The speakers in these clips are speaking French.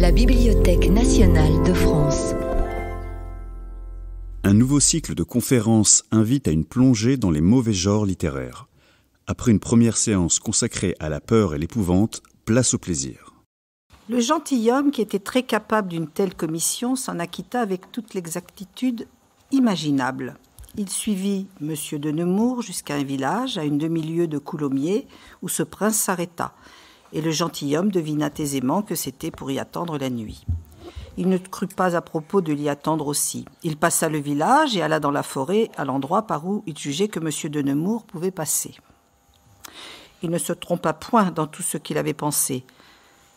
la Bibliothèque nationale de France. Un nouveau cycle de conférences invite à une plongée dans les mauvais genres littéraires. Après une première séance consacrée à la peur et l'épouvante, place au plaisir. Le gentilhomme, qui était très capable d'une telle commission, s'en acquitta avec toute l'exactitude imaginable. Il suivit M. de Nemours jusqu'à un village, à une demi-lieue de Coulommiers, où ce prince s'arrêta. Et le gentilhomme devina aisément que c'était pour y attendre la nuit. Il ne crut pas à propos de l'y attendre aussi. Il passa le village et alla dans la forêt, à l'endroit par où il jugeait que M. de Nemours pouvait passer. Il ne se trompa point dans tout ce qu'il avait pensé.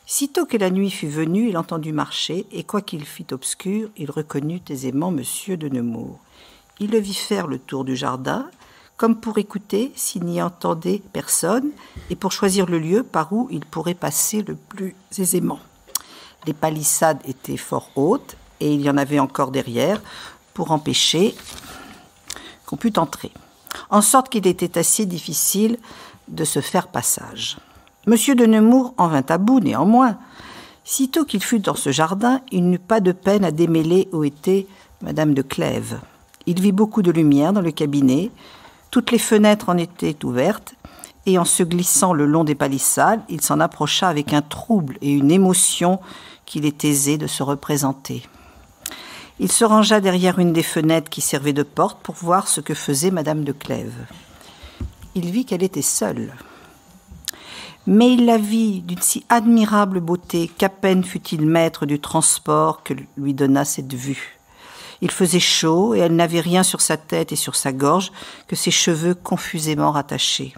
Sitôt que la nuit fut venue, il entendit marcher, et quoiqu'il fît obscur, il reconnut aisément M. de Nemours. Il le vit faire le tour du jardin, comme pour écouter s'il n'y entendait personne, et pour choisir le lieu par où il pourrait passer le plus aisément. Les palissades étaient fort hautes, et il y en avait encore derrière, pour empêcher qu'on pût entrer. En sorte qu'il était assez difficile de se faire passage. Monsieur de Nemours en vint à bout, néanmoins. Sitôt qu'il fut dans ce jardin, il n'eut pas de peine à démêler où était Madame de Clèves. Il vit beaucoup de lumière dans le cabinet. Toutes les fenêtres en étaient ouvertes, et en se glissant le long des palissades, il s'en approcha avec un trouble et une émotion qu'il est aisé de se représenter. Il se rangea derrière une des fenêtres qui servait de porte pour voir ce que faisait Madame de Clèves. Il vit qu'elle était seule. Mais il la vit d'une si admirable beauté qu'à peine fut-il maître du transport que lui donna cette vue. Il faisait chaud et elle n'avait rien sur sa tête et sur sa gorge que ses cheveux confusément rattachés.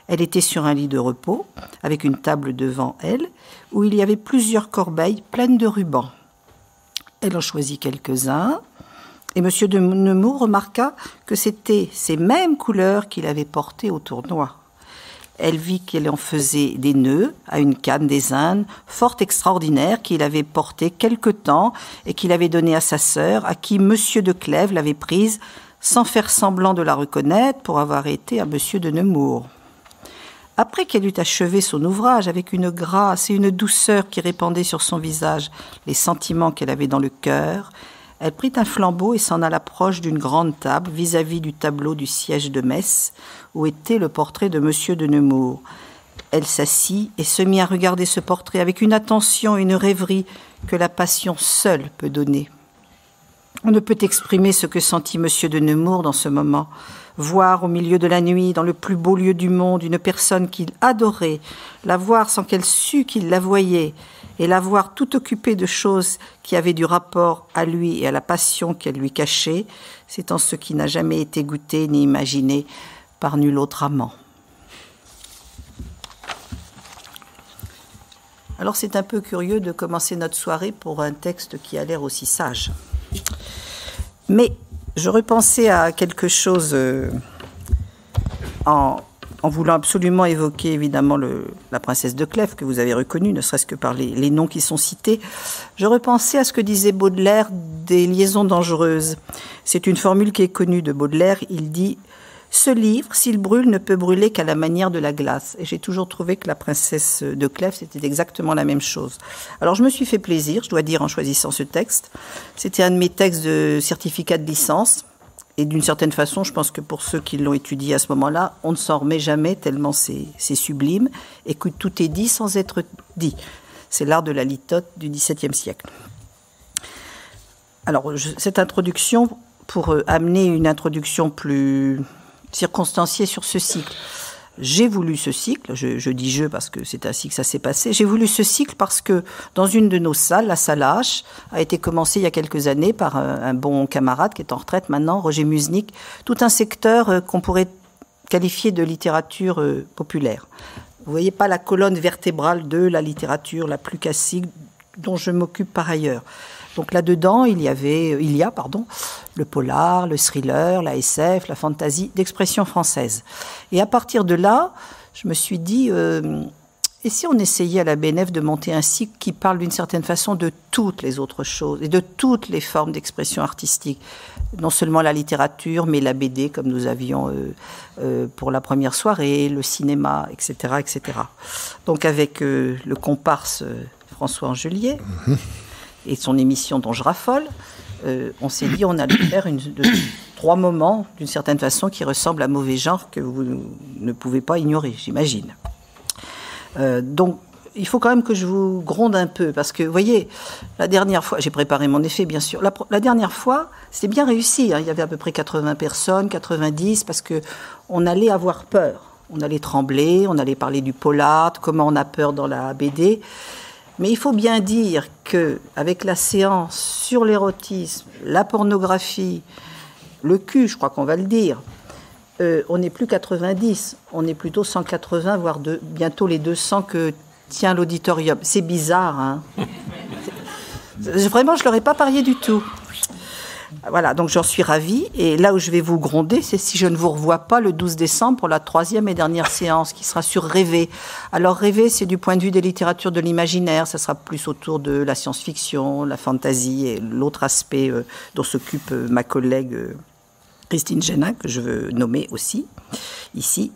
Elle était sur un lit de repos, avec une table devant elle, où il y avait plusieurs corbeilles pleines de rubans. Elle en choisit quelques-uns, et M. de Nemours remarqua que c'étaient ces mêmes couleurs qu'il avait portées au tournoi. Elle vit qu'elle en faisait des nœuds à une canne des Indes, fort extraordinaire, qu'il avait portée quelque temps et qu'il avait donnée à sa sœur, à qui M. de Clèves l'avait prise, sans faire semblant de la reconnaître pour avoir été à M. de Nemours. Après qu'elle eut achevé son ouvrage avec une grâce et une douceur qui répandaient sur son visage les sentiments qu'elle avait dans le cœur, elle prit un flambeau et s'en alla proche d'une grande table vis-à-vis du tableau du siège de Metz, où était le portrait de M. de Nemours. Elle s'assit et se mit à regarder ce portrait avec une attention et une rêverie que la passion seule peut donner. On ne peut exprimer ce que sentit M. de Nemours dans ce moment. Voir au milieu de la nuit, dans le plus beau lieu du monde, une personne qu'il adorait, la voir sans qu'elle sût qu'il la voyait, et la voir tout occupée de choses qui avaient du rapport à lui et à la passion qu'elle lui cachait, c'est en ce qui n'a jamais été goûté ni imaginé par nul autre amant. Alors c'est un peu curieux de commencer notre soirée pour un texte qui a l'air aussi sage. Mais je repensais à quelque chose en voulant absolument évoquer évidemment la princesse de Clèves, que vous avez reconnue, ne serait-ce que par les noms qui sont cités. Je repensais à ce que disait Baudelaire des liaisons dangereuses. C'est une formule qui est connue de Baudelaire. Il dit « Ce livre, s'il brûle, ne peut brûler qu'à la manière de la glace ». Et j'ai toujours trouvé que la princesse de Clèves, c'était exactement la même chose. Alors je me suis fait plaisir, je dois dire, en choisissant ce texte. C'était un de mes textes de certificat de licence. Et d'une certaine façon, je pense que pour ceux qui l'ont étudié à ce moment-là, on ne s'en remet jamais tellement c'est sublime et que tout est dit sans être dit. C'est l'art de la litote du XVIIe siècle. Alors, cette introduction, pour amener une introduction plus circonstanciée sur ce cycle. J'ai voulu ce cycle, je dis je parce que c'est ainsi que ça s'est passé, j'ai voulu ce cycle parce que dans une de nos salles, la salle H, a été commencée il y a quelques années par un bon camarade qui est en retraite maintenant, Roger Musnick, tout un secteur qu'on pourrait qualifier de littérature populaire. Vous voyez pas la colonne vertébrale de la littérature la plus classique dont je m'occupe par ailleurs. Donc là-dedans, il y a le polar, le thriller, la SF, la fantasy d'expression française. Et à partir de là, je me suis dit, et si on essayait à la BNF de monter un cycle qui parle d'une certaine façon de toutes les autres choses et de toutes les formes d'expression artistique, non seulement la littérature, mais la BD, comme nous avions pour la première soirée, le cinéma, etc., etc. Donc avec le comparse François Angelier, et son émission dont je raffole, on s'est dit on allait faire 3 moments, d'une certaine façon, qui ressemblent à Mauvais Genre, que vous ne pouvez pas ignorer, j'imagine. Donc, il faut quand même que je vous gronde un peu, parce que, vous voyez, la dernière fois, j'ai préparé mon effet, bien sûr, la dernière fois, c'était bien réussi, hein, il y avait à peu près 80 personnes, 90, parce qu'on allait avoir peur, on allait trembler, on allait parler du polar, comment on a peur dans la BD, mais il faut bien dire qu'avec la séance sur l'érotisme, la pornographie, le cul, je crois qu'on va le dire, on n'est plus 90, on est plutôt 180, voire bientôt les 200 que tient l'auditorium. C'est bizarre, hein. Vraiment, je ne leur ai pas parié du tout. Voilà, donc j'en suis ravie. Et là où je vais vous gronder, c'est si je ne vous revois pas le 12 décembre pour la 3e et dernière séance, qui sera sur Rêver. Alors Rêver, c'est du point de vue des littératures de l'imaginaire. Ça sera plus autour de la science-fiction, la fantasy et l'autre aspect dont s'occupe ma collègue Christine Génin, que je veux nommer aussi, ici.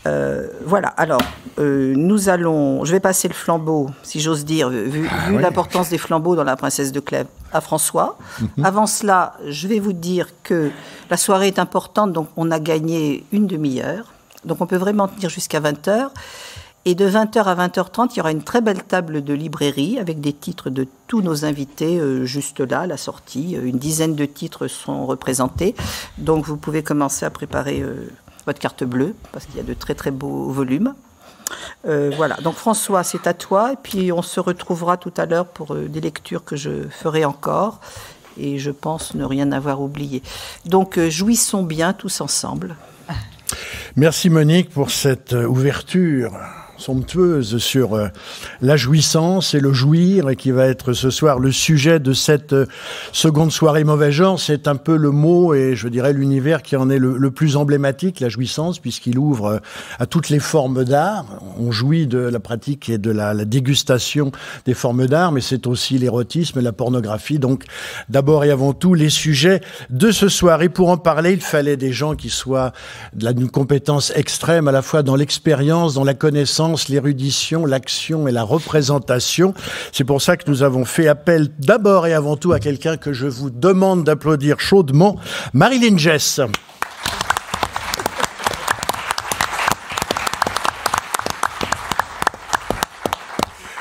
Voilà, alors, je vais passer le flambeau, si j'ose dire, vu l'importance des flambeaux dans La Princesse de Clèves, à François. Avant cela, je vais vous dire que la soirée est importante, donc on a gagné une demi-heure. Donc on peut vraiment tenir jusqu'à 20h. Et de 20h à 20h30, il y aura une très belle table de librairie avec des titres de tous nos invités juste là, à la sortie. Une dizaine de titres sont représentés. Donc vous pouvez commencer à préparer votre carte bleue, parce qu'il y a de très très beaux volumes. Voilà, donc François, c'est à toi. Et puis on se retrouvera tout à l'heure pour des lectures que je ferai encore. Et je pense ne rien avoir oublié. Donc jouissons bien tous ensemble. Merci Monique pour cette ouverture somptueuse sur la jouissance et le jouir, et qui va être ce soir le sujet de cette seconde soirée Mauvais Genre. C'est un peu le mot et je dirais l'univers qui en est le plus emblématique, la jouissance, puisqu'il ouvre à toutes les formes d'art. On jouit de la pratique et de la dégustation des formes d'art, mais c'est aussi l'érotisme et la pornographie. Donc d'abord et avant tout les sujets de ce soir. Et pour en parler, il fallait des gens qui soient d'une compétence extrême, à la fois dans l'expérience, dans la connaissance, l'érudition, l'action et la représentation. C'est pour ça que nous avons fait appel d'abord et avant tout à quelqu'un que je vous demande d'applaudir chaudement, Marilyn Jess.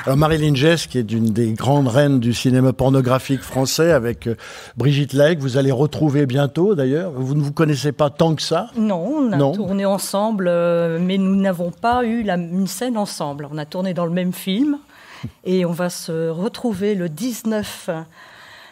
Alors Marilyn Jess, qui est une des grandes reines du cinéma pornographique français, avec Brigitte Lahaie, que vous allez retrouver bientôt d'ailleurs. Vous ne vous connaissez pas tant que ça? Non, on a tourné ensemble, mais nous n'avons pas eu une scène ensemble. On a tourné dans le même film et on va se retrouver le 19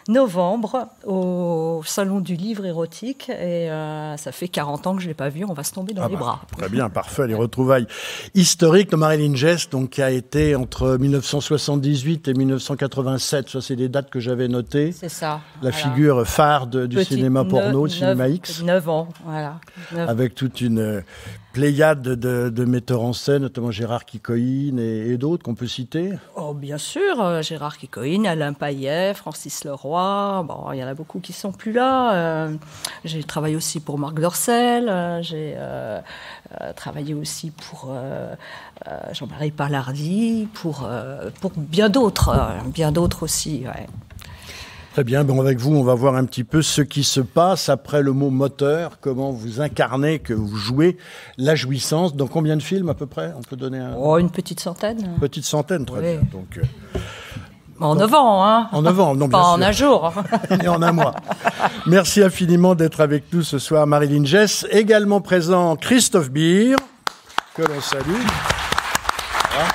novembre au Salon du Livre érotique. Et ça fait 40 ans que je ne l'ai pas vu, on va se tomber dans les bras. Très bien, parfait, les retrouvailles historiques de Marilyn Jess, donc, qui a été entre 1978 et 1987. Ça, c'est des dates que j'avais notées. C'est ça. La figure phare du cinéma porno, du cinéma X. 9 ans, voilà. Avec toute une pléiade de metteurs en scène, notamment Gérard Kikoïne et d'autres qu'on peut citer. Oh, bien sûr, Gérard Kikoïne, Alain Payet, Francis Leroy, bon, il y en a beaucoup qui sont plus là. J'ai travaillé aussi pour Marc Dorcel, j'ai travaillé aussi pour Jean-Marie Palardy, pour bien d'autres aussi, ouais. Très bien, bon, avec vous, on va voir un petit peu ce qui se passe après le mot moteur, comment vous incarnez, que vous jouez la jouissance. Dans combien de films à peu près? On peut donner une petite centaine. Une petite centaine, très bien. Donc, en 9 ans, hein. En 9 ans, non, bien pas sûr. En un jour. Et en un mois. Merci infiniment d'être avec nous ce soir, Marilyn Jess. Également présent, Christophe Beer, que l'on salue. Voilà.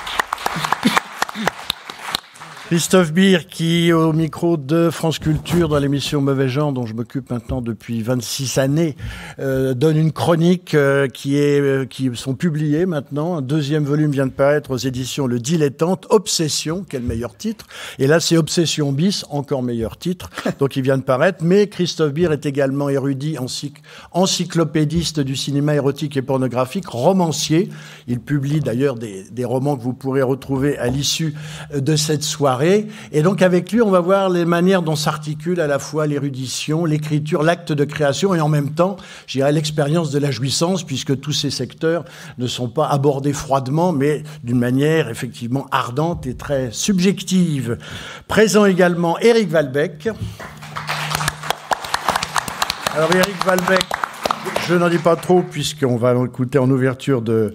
Christophe Beer, qui, au micro de France Culture, dans l'émission Mauvais Genre, dont je m'occupe maintenant depuis 26 années, donne une chronique qui sont publiées maintenant. Un 2e volume vient de paraître aux éditions Le Dilettante. Obsession, quel meilleur titre. Et là, c'est Obsession bis, encore meilleur titre. Donc, il vient de paraître. Mais Christophe Beer est également érudit, encyclopédiste du cinéma érotique et pornographique, romancier. Il publie d'ailleurs des romans que vous pourrez retrouver à l'issue de cette soirée. soirée. Et donc avec lui, on va voir les manières dont s'articule à la fois l'érudition, l'écriture, l'acte de création et en même temps, je dirais, l'expérience de la jouissance, puisque tous ces secteurs ne sont pas abordés froidement, mais d'une manière effectivement ardente et très subjective. Présent également Éric Valbec. Alors Éric Valbec, je n'en dis pas trop puisqu'on va l'écouter en ouverture de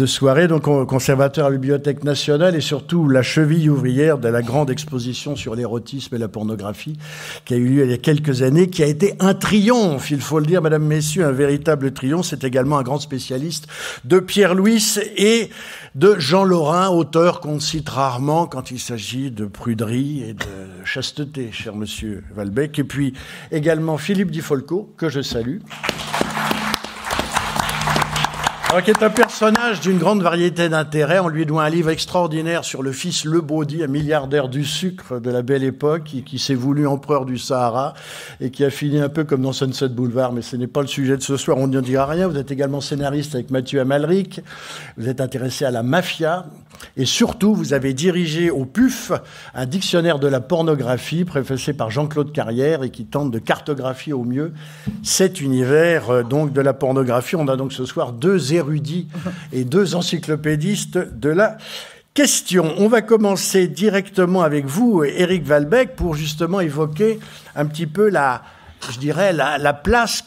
soirée, donc conservateur à la Bibliothèque nationale et surtout la cheville ouvrière de la grande exposition sur l'érotisme et la pornographie qui a eu lieu il y a quelques années, qui a été un triomphe, il faut le dire, mesdames, messieurs, un véritable triomphe. C'est également un grand spécialiste de Pierre Louis et de Jean Lorrain, auteur qu'on cite rarement quand il s'agit de pruderie et de chasteté, cher monsieur Valbec. Et puis également Philippe Di Folco, que je salue. Alors, qui est un personnage d'une grande variété d'intérêts. On lui doit un livre extraordinaire sur le fils Lebaudy, un milliardaire du sucre de la belle époque, qui s'est voulu empereur du Sahara et qui a fini un peu comme dans Sunset Boulevard. Mais ce n'est pas le sujet de ce soir, on n'en dira rien. Vous êtes également scénariste avec Mathieu Amalric. Vous êtes intéressé à la mafia. Et surtout, vous avez dirigé au PUF un dictionnaire de la pornographie préfacé par Jean-Claude Carrière et qui tente de cartographier au mieux cet univers donc de la pornographie. On a donc ce soir deux érudits et deux encyclopédistes de la question. On va commencer directement avec vous, Éric Valbec, pour justement évoquer un petit peu la place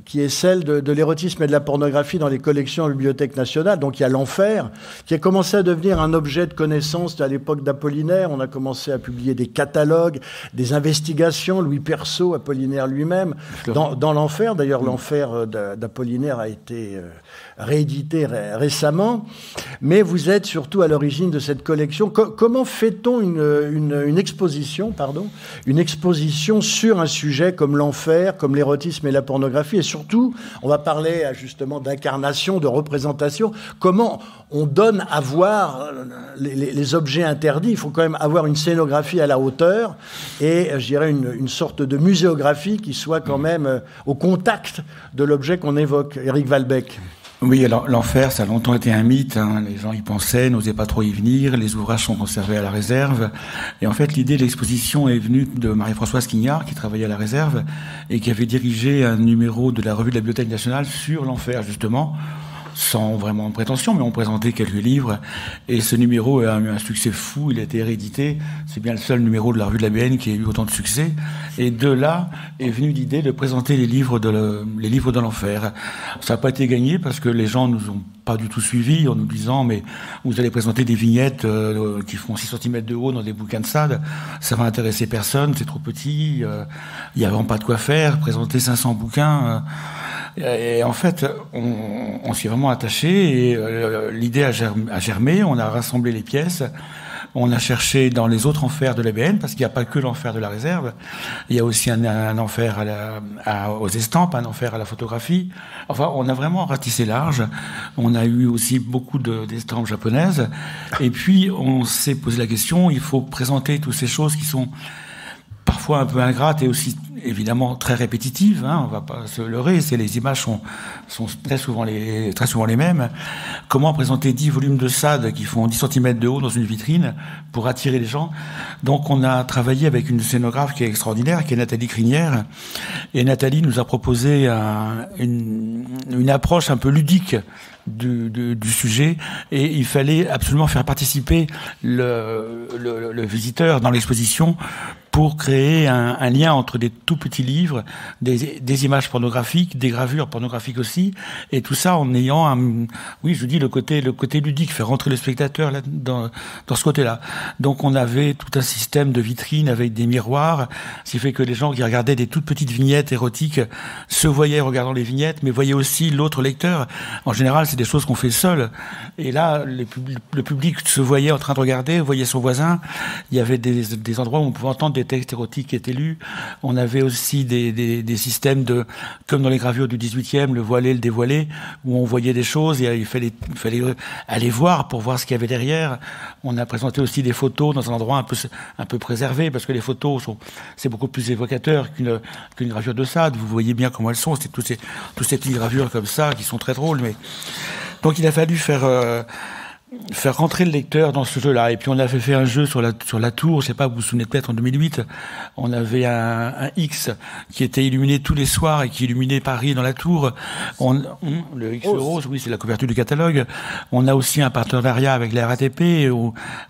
qui est celle de l'érotisme et de la pornographie dans les collections à la Bibliothèque nationale. Donc il y a l'enfer, qui a commencé à devenir un objet de connaissance à l'époque d'Apollinaire. On a commencé à publier des catalogues, des investigations. Louis Persaud, Apollinaire lui-même, dans l'enfer. D'ailleurs, l'enfer d'Apollinaire a été réédité récemment. Mais vous êtes surtout à l'origine de cette collection. Comment fait-on une exposition sur un sujet comme l'enfer, comme l'érotisme et la pornographie? Et surtout, on va parler justement d'incarnation, de représentation. Comment on donne à voir les objets interdits? Il faut quand même avoir une scénographie à la hauteur et, je dirais, une sorte de muséographie qui soit quand même au contact de l'objet qu'on évoque. Éric Valbec. Oui, alors l'enfer, ça a longtemps été un mythe, hein. Les gens y pensaient, n'osaient pas trop y venir, les ouvrages sont conservés à la réserve. Et en fait, l'idée de l'exposition est venue de Marie-Françoise Quignard, qui travaillait à la réserve, et qui avait dirigé un numéro de la revue de la Bibliothèque nationale sur l'enfer, justement, sans vraiment de prétention, mais on présentait quelques livres, et ce numéro a eu un succès fou, il a été réédité, c'est bien le seul numéro de la revue de la BN qui a eu autant de succès, et de là est venue l'idée de présenter les livres de l'enfer. Ça n'a pas été gagné parce que les gens nous ont pas du tout suivis en nous disant mais vous allez présenter des vignettes qui font 6 cm de haut dans des bouquins de sade, ça va intéresser personne, c'est trop petit, il y a vraiment pas de quoi faire, présenter 500 bouquins... Et en fait, on s'y est vraiment attaché et l'idée a germé, on a rassemblé les pièces, on a cherché dans les autres enfers de l'ABN, parce qu'il n'y a pas que l'enfer de la réserve, il y a aussi un enfer aux estampes, un enfer à la photographie. Enfin, on a vraiment ratissé large, on a eu aussi beaucoup d'estampes japonaises, et puis on s'est posé la question, il faut présenter toutes ces choses qui sont parfois un peu ingrates et aussi évidemment très répétitives, hein, on va pas se leurrer, les images sont très souvent les mêmes. Comment présenter 10 volumes de Sade qui font 10 cm de haut dans une vitrine pour attirer les gens? Donc on a travaillé avec une scénographe qui est extraordinaire, qui est Nathalie Crinière, et Nathalie nous a proposé une approche un peu ludique du sujet, et il fallait absolument faire participer le visiteur dans l'exposition pour créer un lien entre des tout petits livres, des images pornographiques, des gravures pornographiques aussi, et tout ça en ayant le côté ludique, faire rentrer le spectateur là, dans ce côté-là. Donc on avait tout un système de vitrines avec des miroirs, ce qui fait que les gens qui regardaient des toutes petites vignettes érotiques se voyaient regardant les vignettes, mais voyaient aussi l'autre lecteur. En général, c'est des choses qu'on fait seul. Et là, le public se voyait en train de regarder, voyait son voisin. Il y avait des endroits où on pouvait entendre des textes érotiques qui étaient lus. On avait aussi des systèmes comme dans les gravures du 18e, le voilé, le dévoilé, où on voyait des choses et il fallait aller voir pour voir ce qu'il y avait derrière. On a présenté aussi des photos dans un endroit un peu préservé, parce que les photos c'est beaucoup plus évocateur qu'une gravure de Sade. Vous voyez bien comment elles sont. C'est toutes ces petites gravures comme ça qui sont très drôles, mais donc il a fallu faire faire rentrer le lecteur dans ce jeu-là. Et puis on avait fait un jeu sur la tour, je sais pas, vous vous souvenez peut-être, en 2008, on avait un X qui était illuminé tous les soirs et qui illuminait Paris dans la tour. Le X rose, oui, c'est la couverture du catalogue. On a aussi un partenariat avec la RATP,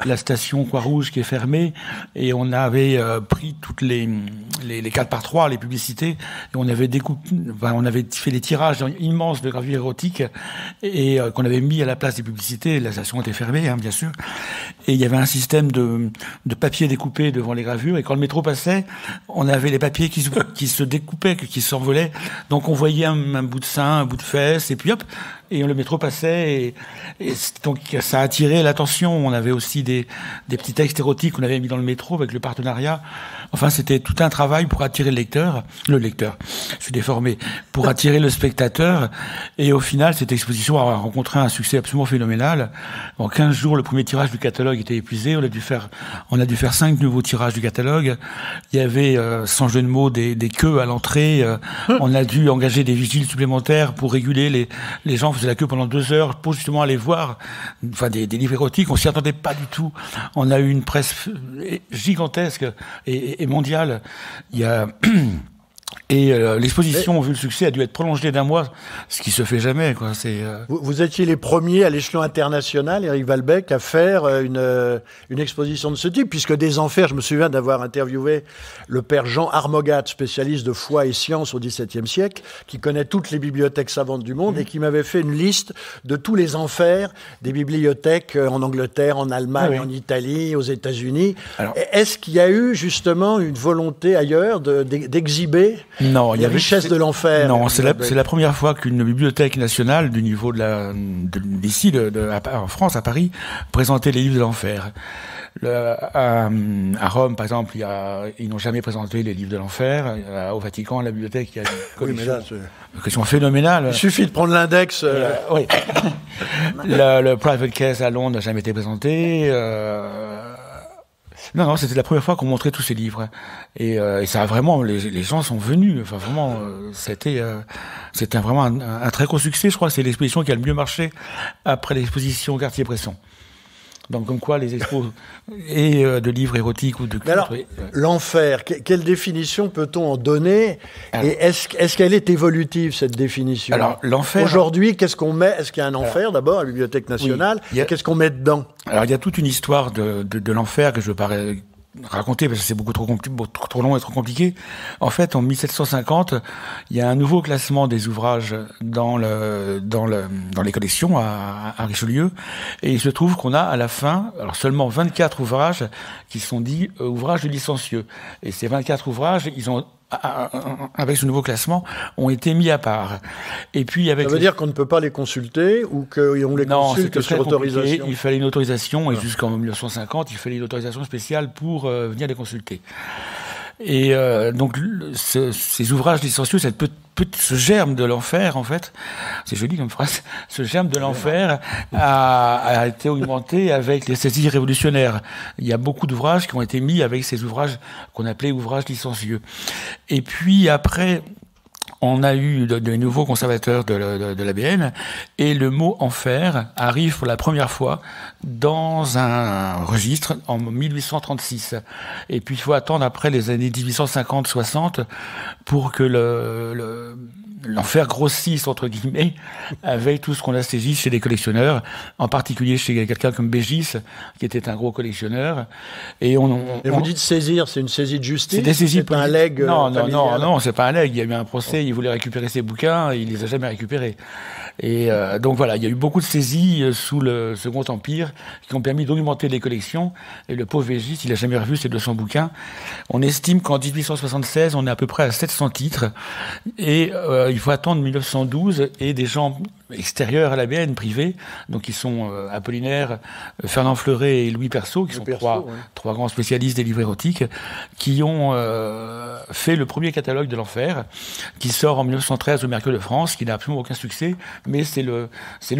la station Croix-Rouge qui est fermée, et on avait pris toutes les 4x3, les publicités, et on avait on avait fait des tirages immenses de gravures érotiques et qu'on avait mis à la place des publicités. La station était fermée, hein, bien sûr, et il y avait un système de papier découpé devant les gravures, et quand le métro passait, on avait les papiers qui se découpaient, qui s'envolaient, donc on voyait un bout de sein, un bout de fesse, et puis hop, et le métro passait, et donc ça a attiré l'attention. On avait aussi des petits textes érotiques qu'on avait mis dans le métro avec le partenariat. Enfin, c'était tout un travail pour attirer le lecteur, je suis déformé, pour attirer le spectateur. Et au final, cette exposition a rencontré un succès absolument phénoménal. En 15 jours, le premier tirage du catalogue était épuisé. On a dû faire 5 nouveaux tirages du catalogue. Il y avait, sans jeu de mots, des queues à l'entrée. On a dû engager des vigiles supplémentaires pour réguler les gens faisaient la queue pendant 2 heures pour justement aller voir, des livres érotiques. On s'y attendait pas du tout. On a eu une presse gigantesque et mondiale. Il y a l'exposition, vu le succès, a dû être prolongée d'1 mois, ce qui se fait jamais, quoi. Vous étiez les premiers à l'échelon international, Éric Valbec, à faire une exposition de ce type, puisque des enfers, je me souviens d'avoir interviewé le père Jean Armogat, spécialiste de foi et sciences au XVIIe siècle, qui connaît toutes les bibliothèques savantes du monde et qui m'avait fait une liste de tous les enfers des bibliothèques en Angleterre, en Allemagne, en Italie, aux États-Unis. Alors, est-ce qu'il y a eu justement une volonté ailleurs d'exhiber les richesses de l'enfer? Non, c'est la première fois qu'une bibliothèque nationale du niveau d'ici, en France, à Paris, présentait les livres de l'enfer. À Rome, par exemple, ils n'ont jamais présenté les livres de l'enfer. Au Vatican, la bibliothèque, il y a une collection phénoménale. Il suffit de prendre l'index. Oui. Le Private Case à Londres n'a jamais été présenté. Non, c'était la première fois qu'on montrait tous ces livres. Et ça a vraiment, les gens sont venus. Enfin, vraiment, c'était vraiment un très gros succès. Je crois que c'est l'exposition qui a le mieux marché après l'exposition Cartier-Bresson. Donc, comme quoi, les expos et de livres érotiques ou de cultes. Alors, l'enfer, quelle définition peut-on en donner? Et est-ce qu'elle est évolutive, cette définition? Alors, l'enfer. Aujourd'hui, qu'est-ce qu'on met? Est-ce qu'il y a un enfer, d'abord, à la Bibliothèque nationale? Oui, qu'est-ce qu'on met dedans? Alors, il y a toute une histoire de l'enfer que je veux pas raconter parce que c'est beaucoup trop long et trop compliqué. En fait, en 1750, il y a un nouveau classement des ouvrages dans les collections à Richelieu, et il se trouve qu'on a à la fin, alors seulement 24 ouvrages qui sont dits ouvrages de licencieux. Et ces 24 ouvrages, ils ont avec ce nouveau classement, ont été mis à part. Et puis avec ça veut dire qu'on ne peut pas les consulter ou qu'on les consulte que sur autorisation? Il fallait une autorisation, et jusqu'en 1950, il fallait une autorisation spéciale pour venir les consulter. Et donc ces ouvrages licencieux, ce germe de l'enfer, en fait, c'est joli comme phrase, ce germe de l'enfer a été augmenté avec les saisies révolutionnaires. Il y a beaucoup d'ouvrages qui ont été mis avec ces ouvrages qu'on appelait ouvrages licencieux. Et puis après, on a eu de nouveaux conservateurs de l'ABN, et le mot enfer arrive pour la première fois dans un registre en 1836. Et puis il faut attendre après les années 1850-60 pour que l'enfer grossisse, entre guillemets, avec tout ce qu'on a saisi chez les collectionneurs, en particulier chez quelqu'un comme Bégis, qui était un gros collectionneur. Et vous dites saisir, c'est une saisie de justice? C'est des saisies. C'est pas un legs? Non, c'est pas un legs. Il y a eu un procès, il voulait récupérer ses bouquins, et il les a jamais récupérés. Et donc voilà, il y a eu beaucoup de saisies sous le Second Empire qui ont permis d'augmenter les collections. Et le pauvre Bégis, il a jamais revu ses 200 bouquins. On estime qu'en 1876, on est à peu près à 700 titres. Et il faut attendre 1912 et des gens extérieurs à l'ABN, privés, donc qui sont Apollinaire, Fernand Fleuret et Louis Persaud, qui sont trois grands spécialistes des livres érotiques, qui ont fait le premier catalogue de l'enfer, qui sort en 1913 au Mercure de France, qui n'a absolument aucun succès, mais c'est le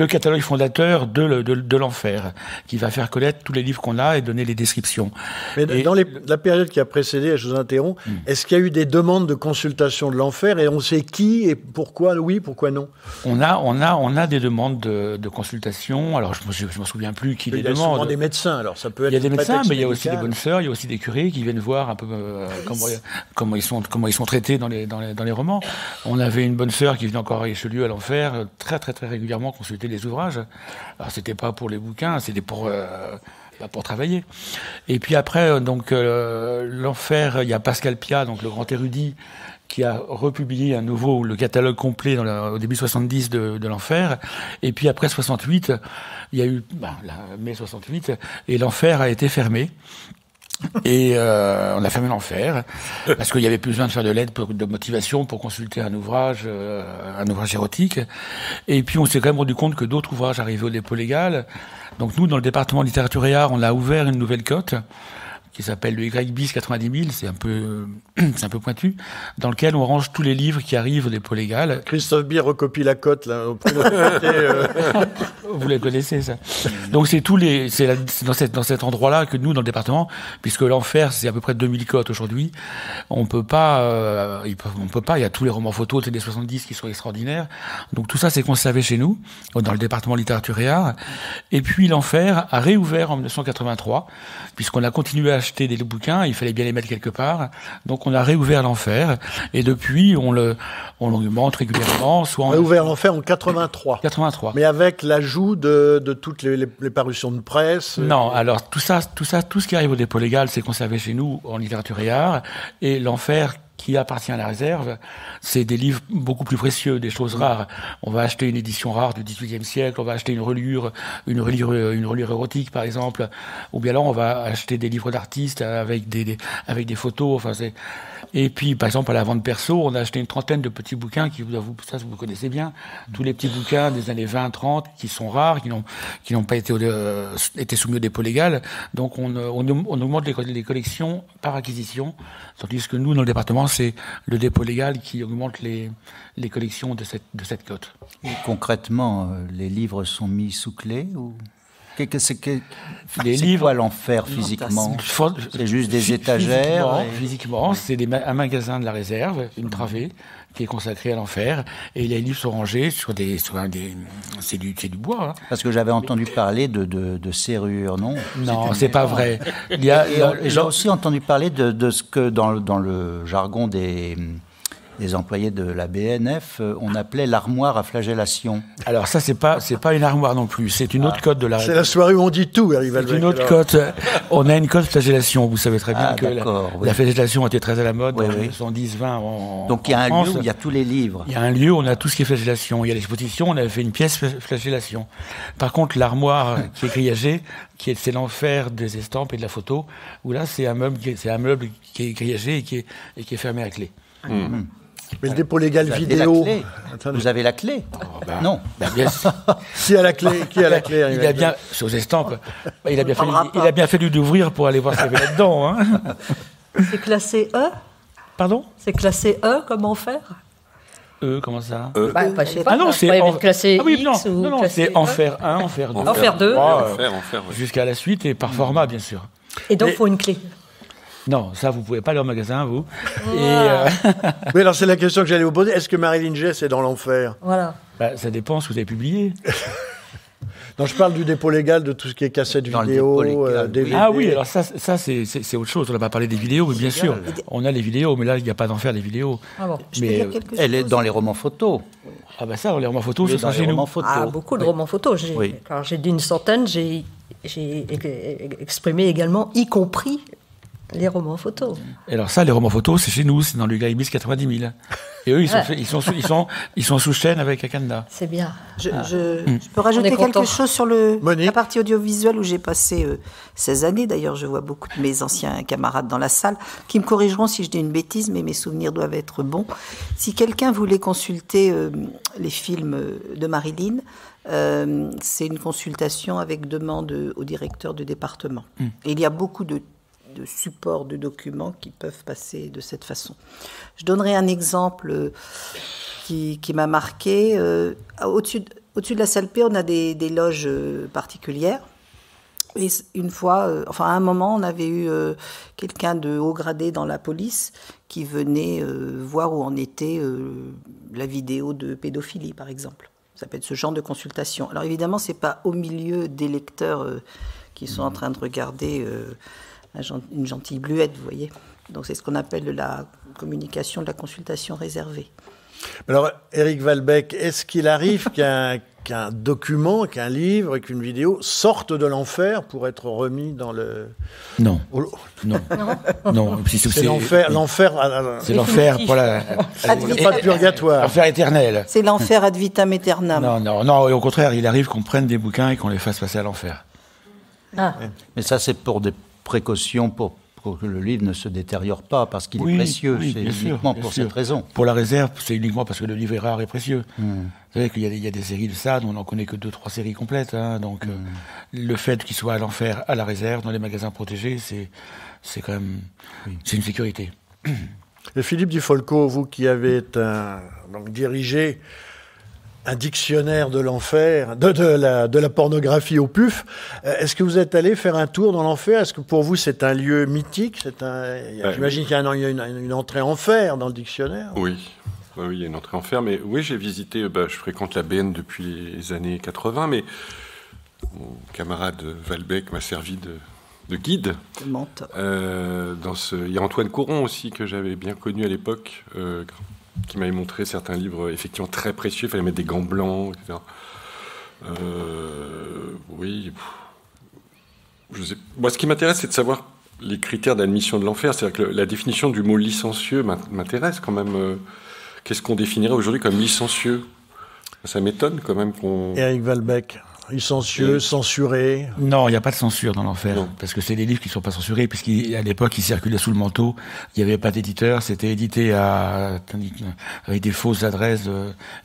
catalogue fondateur de l'enfer, qui va faire connaître tous les livres qu'on a et donner les descriptions. Mais dans la période qui a précédé, je vous interromps, est-ce qu'il y a eu des demandes de consultation de l'enfer, et on sait qui et pourquoi oui, pourquoi non? On on a des demandes de consultation. Alors, je me souviens plus qui les demande. Il y a souvent des médecins, alors ça peut être. Il y a des médecins, mais il y a aussi des médical. bonnes sœurs, il y a aussi des curés qui viennent voir un peu comment ils sont traités dans les romans. On avait une bonne sœur qui venait encore à Richelieu, à l'Enfer, très très très régulièrement consulter les ouvrages. Alors, c'était pas pour les bouquins, c'était pour travailler. Et puis après, l'Enfer, il y a Pascal Piat, donc le grand érudit, qui a republié à nouveau le catalogue complet au début 70 de l'Enfer. Et puis après 68, il y a eu mai 68, et l'Enfer a été fermé. Et on a fermé l'Enfer parce qu'il y avait plus besoin de faire de l'aide de motivation pour consulter un ouvrage érotique. Et puis on s'est quand même rendu compte que d'autres ouvrages arrivaient au dépôt légal. Donc nous, dans le département littérature et art, on a ouvert une nouvelle cote qui s'appelle le YBIS 90 000, c'est un peu pointu, dans lequel on range tous les livres qui arrivent au dépôt légal. Christophe Bier recopie la cote, là. Vous la connaissez, ça. Donc c'est dans cet endroit-là que nous, dans le département, puisque l'Enfer, c'est à peu près 2000 cotes aujourd'hui, on peut pas, il y a tous les romans photos des 70 qui sont extraordinaires. Donc tout ça, c'est conservé chez nous, dans le département littérature et art. Et puis l'Enfer a réouvert en 1983, puisqu'on a continué à acheter des bouquins, il fallait bien les mettre quelque part. Donc on a réouvert l'Enfer, et depuis on l'augmente régulièrement. On a réouvert l'Enfer en 83. Mais avec l'ajout de toutes les parutions de presse. Non, alors tout ce qui arrive au dépôt légal, c'est conservé chez nous en littérature et art, et l'Enfer qui appartient à la réserve, c'est des livres beaucoup plus précieux, des choses rares. On va acheter une édition rare du XVIIIe siècle, on va acheter une reliure érotique, par exemple, ou bien alors on va acheter des livres d'artistes avec des photos. Enfin, et puis, par exemple, à la vente perso, on a acheté une trentaine de petits bouquins vous connaissez bien, tous les petits bouquins des années 20-30 qui sont rares, qui n'ont pas été soumis au dépôt légal. Donc, on augmente les collections par acquisition, tandis que nous, dans le département, c'est le dépôt légal qui augmente les collections de cette cote. Et concrètement, les livres sont mis sous clé ou les livres quoi l'Enfer physiquement? C'est juste des étagères. Physiquement, c'est un magasin de la réserve, une travée qui est consacrée à l'Enfer, et les livres sont rangés sur c'est du bois. Hein. Parce que j'avais entendu parler de serrures, non? Non, c'est pas vrai. J'ai aussi entendu parler de ce que dans le jargon des employés de la BNF, on appelait l'armoire à flagellation. Alors ça, c'est pas une armoire non plus, c'est une autre cote de la... C'est la soirée où on dit tout, Hervé Valbrec. C'est une autre cote. On a une cote flagellation. Vous savez très bien que la flagellation était très à la mode dans les 70-20 Donc il y a un France. lieu où il y a tous les livres. Il y a un lieu où on a tout ce qui est flagellation. Il y a l'exposition, on avait fait une pièce flagellation. Par contre, l'armoire qui est grillagée, c'est l'Enfer des estampes et de la photo, où là, c'est un meuble qui est grillagé et qui est fermé à clé. Mais le dépôt légal vidéo. Vous avez la clé? Non. Bien, Qui a la clé? Qui a la clé? Il a bien, aux estampes, il a bien fallu d'ouvrir pour aller voir ce qu'il y avait là-dedans. Hein. C'est classé E? Pardon? C'est classé E comme Enfer? Comment ça? Je sais pas. Ah non, c'est classé X ou non, c'est Enfer 1, Enfer 2. Enfer 2. Enfer, Jusqu'à la suite et par format, bien sûr. Et donc, il faut une clé. Non, ça, vous pouvez pas aller au magasin, vous. Mais alors, c'est la question que j'allais vous poser. Est-ce que Marilyn Jess est dans l'Enfer? Voilà. Ça dépend ce que vous avez publié. Non, je parle du dépôt légal de tout ce qui est cassette vidéo, DVD. Ah oui, alors ça c'est autre chose. On n'a pas parlé des vidéos, mais bien sûr, on a les vidéos, mais là, il n'y a pas d'Enfer des vidéos. Ah bon. Mais elle est dans les romans photos. Ah bah ça, les romans photos, ce sera chez nous. Beaucoup de romans photos. Quand j'ai dit une centaine, j'ai exprimé également, y compris les romans photos. Et alors ça, les romans photos, c'est chez nous, c'est dans le YBIS 90 000. Et eux, ils sont sous chaîne avec un cadenas. C'est bien. Je peux rajouter quelque chose sur la partie audiovisuelle où j'ai passé 16 années. D'ailleurs, je vois beaucoup de mes anciens camarades dans la salle qui me corrigeront si je dis une bêtise, mais mes souvenirs doivent être bons. Si quelqu'un voulait consulter les films de Marilyn, c'est une consultation avec demande au directeur du département. Et il y a beaucoup de supports, de documents qui peuvent passer de cette façon. Je donnerai un exemple qui m'a marqué. Au-dessus de la salle P, on a des loges particulières. Et une fois, à un moment, on avait eu quelqu'un de haut gradé dans la police qui venait voir où en était la vidéo de pédophilie, par exemple. Ça peut être ce genre de consultation. Alors évidemment, c'est pas au milieu des lecteurs qui sont en train de regarder une gentille bluette, vous voyez. Donc c'est ce qu'on appelle la communication de la consultation réservée. Alors, Éric Valbec, est-ce qu'il arrive qu'un document, qu'un livre, qu'une vidéo sorte de l'enfer pour être remis dans le... Non. Non. C'est l'enfer. C'est l'enfer. Voilà. Il n'y a pas de purgatoire. L'enfer éternel. C'est l'enfer ad vitam aeternam. Non. Et au contraire, il arrive qu'on prenne des bouquins et qu'on les fasse passer à l'enfer. Ah. Mais ça, c'est pour des précautions pour que le livre ne se détériore pas, parce qu'il est précieux. C'est uniquement pour cette raison. Pour la réserve, c'est uniquement parce que le livre est rare et précieux. Vous savez qu'il y a des séries de Sade, on n'en connaît que 2-3 séries complètes. Donc, le fait qu'il soit à l'enfer, à la réserve, dans les magasins protégés, c'est quand même c'est une sécurité. Et Philippe Dufolco, vous qui avez donc dirigé un dictionnaire de l'enfer, de la pornographie au PUF. Est-ce que vous êtes allé faire un tour dans l'enfer? Est-ce que pour vous c'est un lieu mythique? J'imagine qu'il y a une entrée en fer dans le dictionnaire. Oui, il y a une entrée en fer. Mais oui, j'ai visité. Je fréquente la BN depuis les années 80, mais mon camarade Valbec m'a servi de guide. De mentor. Il y a Antoine Coron aussi que j'avais bien connu à l'époque. Qui m'avait montré certains livres effectivement très précieux, il fallait mettre des gants blancs, etc. Oui. Moi, ce qui m'intéresse, c'est de savoir les critères d'admission de l'enfer. C'est-à-dire que la définition du mot licencieux m'intéresse quand même. Qu'est-ce qu'on définirait aujourd'hui comme licencieux? Ça m'étonne quand même qu'on... Éric Valbec. Licencieux, censuré. Non, il n'y a pas de censure dans l'enfer, parce que c'est des livres qui ne sont pas censurés, puisqu'à l'époque, ils circulaient sous le manteau, il n'y avait pas d'éditeur, c'était édité avec des fausses adresses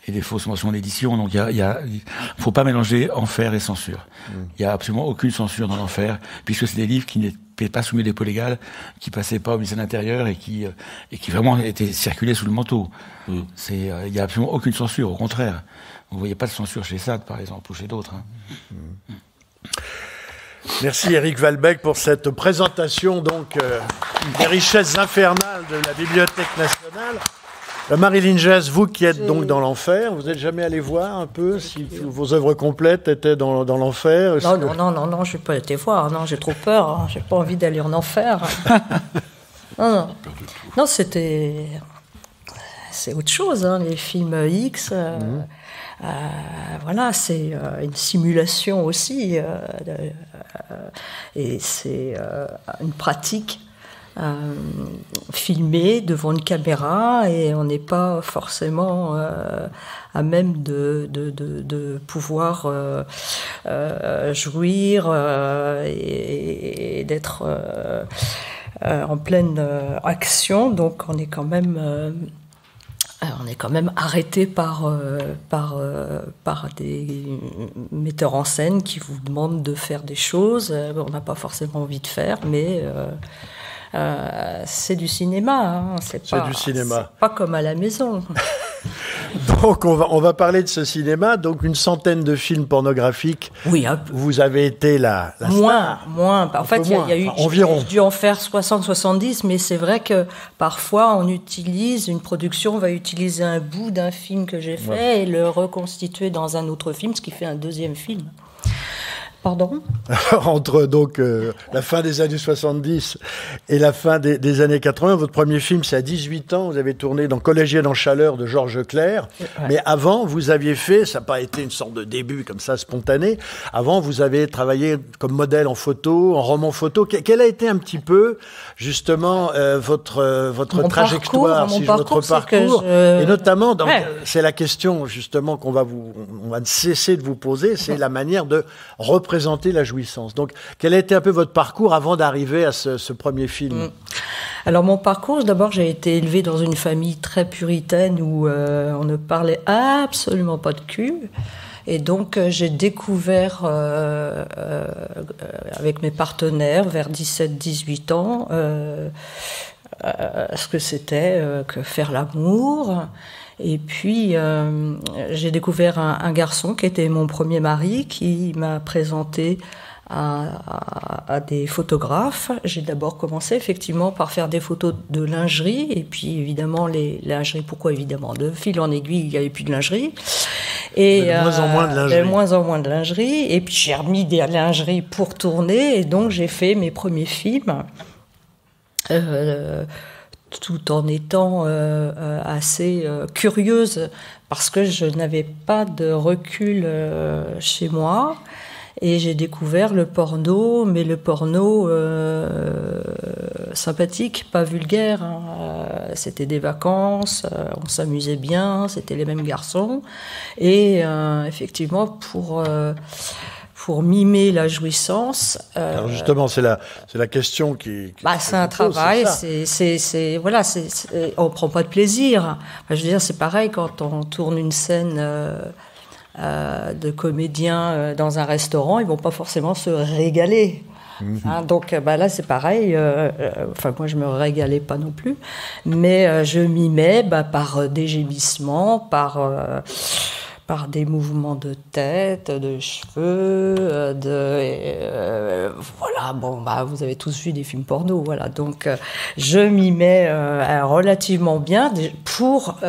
et des fausses mentions d'édition, donc il faut pas mélanger enfer et censure. Il n'y a absolument aucune censure dans l'enfer, puisque c'est des livres qui n'étaient pas soumis au dépôt légal, qui passaient pas au ministère de l'Intérieur et qui vraiment étaient circulés sous le manteau. Il n'y a absolument aucune censure, au contraire. Vous ne voyez pas de censure chez Sade, par exemple, ou chez d'autres. Merci Éric Valbec pour cette présentation des richesses infernales de la Bibliothèque nationale. Marie-Line Jess, vous qui êtes donc dans l'enfer, vous n'êtes jamais allé voir un peu si vos œuvres complètes étaient dans l'enfer? Non, je n'ai pas été voir. Non, j'ai trop peur. J'ai pas envie d'aller en enfer. Non, c'est autre chose. Les films X. Voilà, c'est une simulation aussi, et c'est une pratique filmée devant une caméra, et on n'est pas forcément à même de pouvoir jouir et d'être en pleine action, donc on est quand même arrêté par des metteurs en scène qui vous demandent de faire des choses. On n'a pas forcément envie de faire, mais c'est du cinéma. C'est du cinéma. C'est pas comme à la maison. Donc on va parler de ce cinéma. Donc une centaine de films pornographiques. Oui. Vous avez été la moins. En fait, il y a eu environ. J'ai dû en faire 60-70, mais c'est vrai que parfois une production va utiliser un bout d'un film que j'ai fait et le reconstituer dans un autre film, ce qui fait un deuxième film. Pardon ? Entre donc la fin des années 70 et la fin des années 80, votre premier film, c'est à 18 ans, vous avez tourné dans Collégien en chaleur de Georges Clerc. Ouais. Mais avant, vous aviez fait, ça n'a pas été une sorte de début comme ça spontané, avant vous avez travaillé comme modèle en photo, en roman photo. Quel a été un petit peu justement votre trajectoire, votre parcours et notamment, c'est la question justement qu'on va cesser de vous poser, c'est la manière de représenter la jouissance. Donc, quel a été un peu votre parcours avant d'arriver à ce premier film ? Alors, mon parcours, d'abord, j'ai été élevée dans une famille très puritaine où on ne parlait absolument pas de cul. Et donc, j'ai découvert, avec mes partenaires, vers 17-18 ans, ce que c'était que faire l'amour. Et puis, j'ai découvert un garçon qui était mon premier mari, qui m'a présenté à des photographes. J'ai d'abord commencé effectivement par faire des photos de lingerie, et puis évidemment les lingeries, pourquoi évidemment, de fil en aiguille, il n'y avait plus de lingerie. Et de moins en moins de lingerie. De moins en moins de lingerie. Et puis j'ai remis des lingeries pour tourner, et donc j'ai fait mes premiers films, tout en étant assez curieuse, parce que je n'avais pas de recul chez moi. Et j'ai découvert le porno, mais le porno sympathique, pas vulgaire. C'était des vacances, on s'amusait bien, c'était les mêmes garçons. Et effectivement, pour mimer la jouissance. Alors justement, c'est la question qui c'est un travail. Voilà, on prend pas de plaisir. Je veux dire, c'est pareil quand on tourne une scène. De comédiens dans un restaurant, ils vont pas forcément se régaler. Donc là c'est pareil. Moi je me régalais pas non plus, mais je mimais par des gémissements, par des mouvements de tête, de cheveux, voilà. Vous avez tous vu des films porno, voilà. Donc je mimais relativement bien pour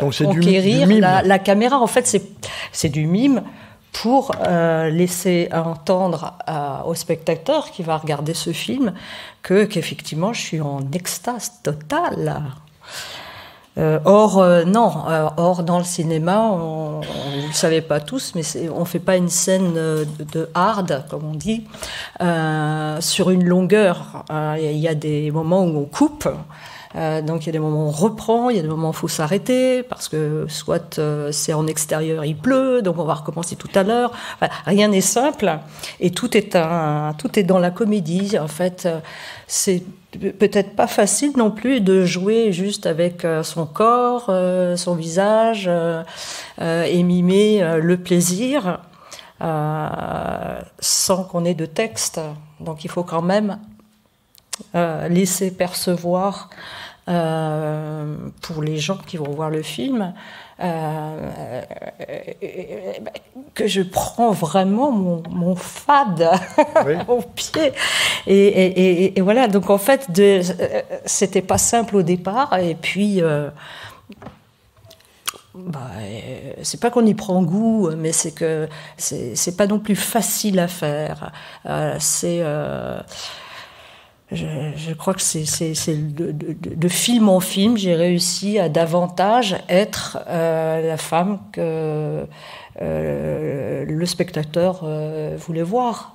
conquérir la caméra. En fait, c'est du mime pour laisser entendre au spectateur qui va regarder ce film qu'effectivement je suis en extase totale. Or dans le cinéma, vous ne le savez pas tous, mais on fait pas une scène de hard, comme on dit, sur une longueur. Il y a des moments où on coupe. Donc il y a des moments où on reprend, il y a des moments où il faut s'arrêter, parce que soit c'est en extérieur, il pleut, donc on va recommencer tout à l'heure. Rien n'est simple, et tout est dans la comédie. En fait, c'est peut-être pas facile non plus de jouer juste avec son corps, son visage, et mimer le plaisir sans qu'on ait de texte. Donc il faut quand même laisser percevoir pour les gens qui vont voir le film que je prends vraiment mon fad au pied, et voilà. Donc en fait c'était pas simple au départ, et puis c'est pas qu'on y prend goût, mais c'est que c'est pas non plus facile à faire. Je crois que c'est de film en film, j'ai réussi à davantage être la femme que le spectateur voulait voir.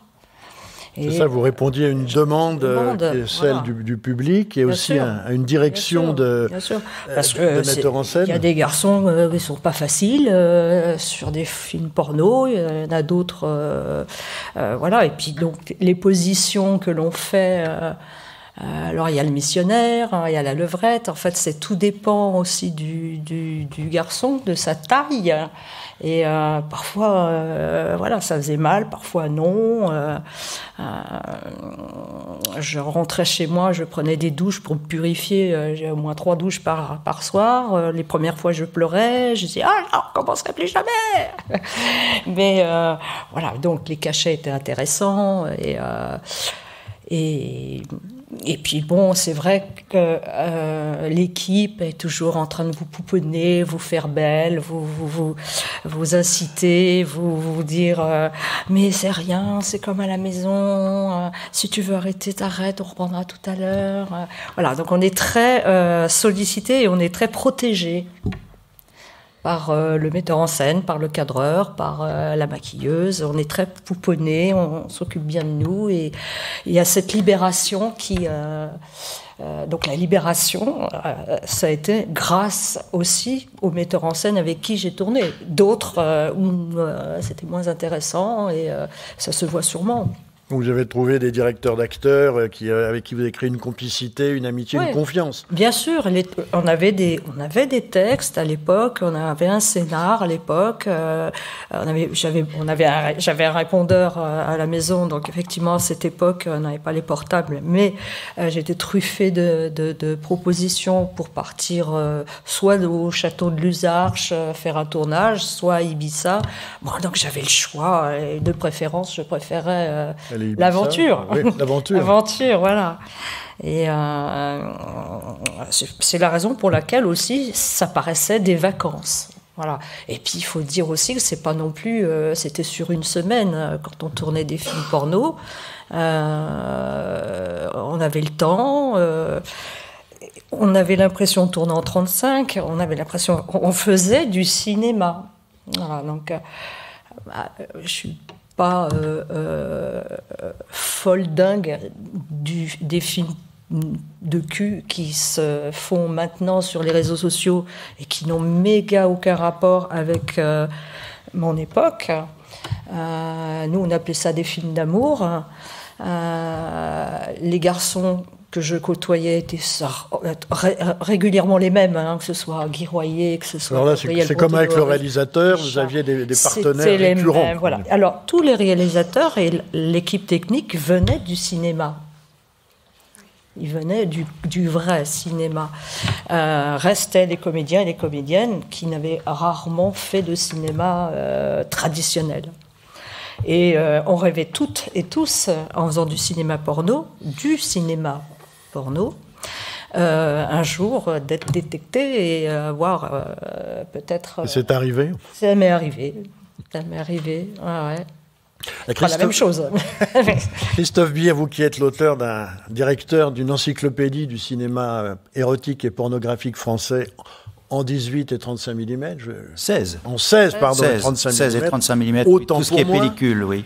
C'est ça, vous répondiez à une demande qui est celle du public, et bien aussi à une direction de metteur en scène. Il y a des garçons qui ne sont pas faciles sur des films porno, il y en a d'autres. Voilà. Et puis donc les positions que l'on fait. Alors il y a le missionnaire, il y a la levrette. En fait, tout dépend aussi du garçon, de sa taille. Et parfois, ça faisait mal, parfois non. Je rentrais chez moi, je prenais des douches pour me purifier. J'ai au moins 3 douches par soir. Les premières fois, je pleurais. Je disais, non, on recommencerait plus jamais. Mais voilà, donc les cachets étaient intéressants. Et puis bon, c'est vrai que l'équipe est toujours en train de vous pouponner, vous faire belle, vous inciter, vous dire mais c'est rien, c'est comme à la maison, si tu veux arrêter, t'arrêtes, on reprendra tout à l'heure. Voilà, donc on est très sollicité et on est très protégé par le metteur en scène, par le cadreur, par la maquilleuse. On est très pouponné, on s'occupe bien de nous, et il y a cette libération qui... donc la libération, ça a été grâce aussi au metteur en scène avec qui j'ai tourné. D'autres où c'était moins intéressant, et ça se voit sûrement. Donc vous avez trouvé des directeurs d'acteurs avec qui vous avez créé une complicité, une amitié, une confiance. Bien sûr, on avait des textes à l'époque, on avait un scénar à l'époque, j'avais un répondeur à la maison, donc effectivement à cette époque on n'avait pas les portables, mais j'étais truffée de propositions pour partir soit au château de Luzarches faire un tournage, soit à Ibiza. Bon, donc j'avais le choix, et de préférence je préférais l'aventure. Oui, l'aventure. L'aventure, voilà. Et c'est la raison pour laquelle aussi ça paraissait des vacances. Voilà. Et puis il faut dire aussi que c'est pas non plus, c'était sur une semaine quand on tournait des films porno. On avait le temps. On avait l'impression de tourner en 35. On avait l'impression, on faisait du cinéma. Voilà. Donc je suis pas folle dingue des films de cul qui se font maintenant sur les réseaux sociaux et qui n'ont méga aucun rapport avec mon époque. Nous, on appelait ça des films d'amour. Les garçons que je côtoyais étaient régulièrement les mêmes, que ce soit Guy Royer, que ce soit... Alors là, c'est comme avec le réalisateur, vous aviez des partenaires récurrents. Mêmes, voilà. Alors, tous les réalisateurs et l'équipe technique venaient du cinéma. Ils venaient du vrai cinéma. Restaient les comédiens et les comédiennes qui n'avaient rarement fait de cinéma traditionnel. Et on rêvait toutes et tous, en faisant du cinéma porno, un jour d'être détecté et avoir peut-être... C'est arrivé ? Ça m'est arrivé. Ouais. Pas la même chose. Christophe Bier, vous qui êtes l'auteur directeur d'une encyclopédie du cinéma érotique et pornographique français en 18 et 35 mm. 16. En 16, pardon, 35 mm. 16 et 35 mm, autant tout ce qui est pellicule, oui.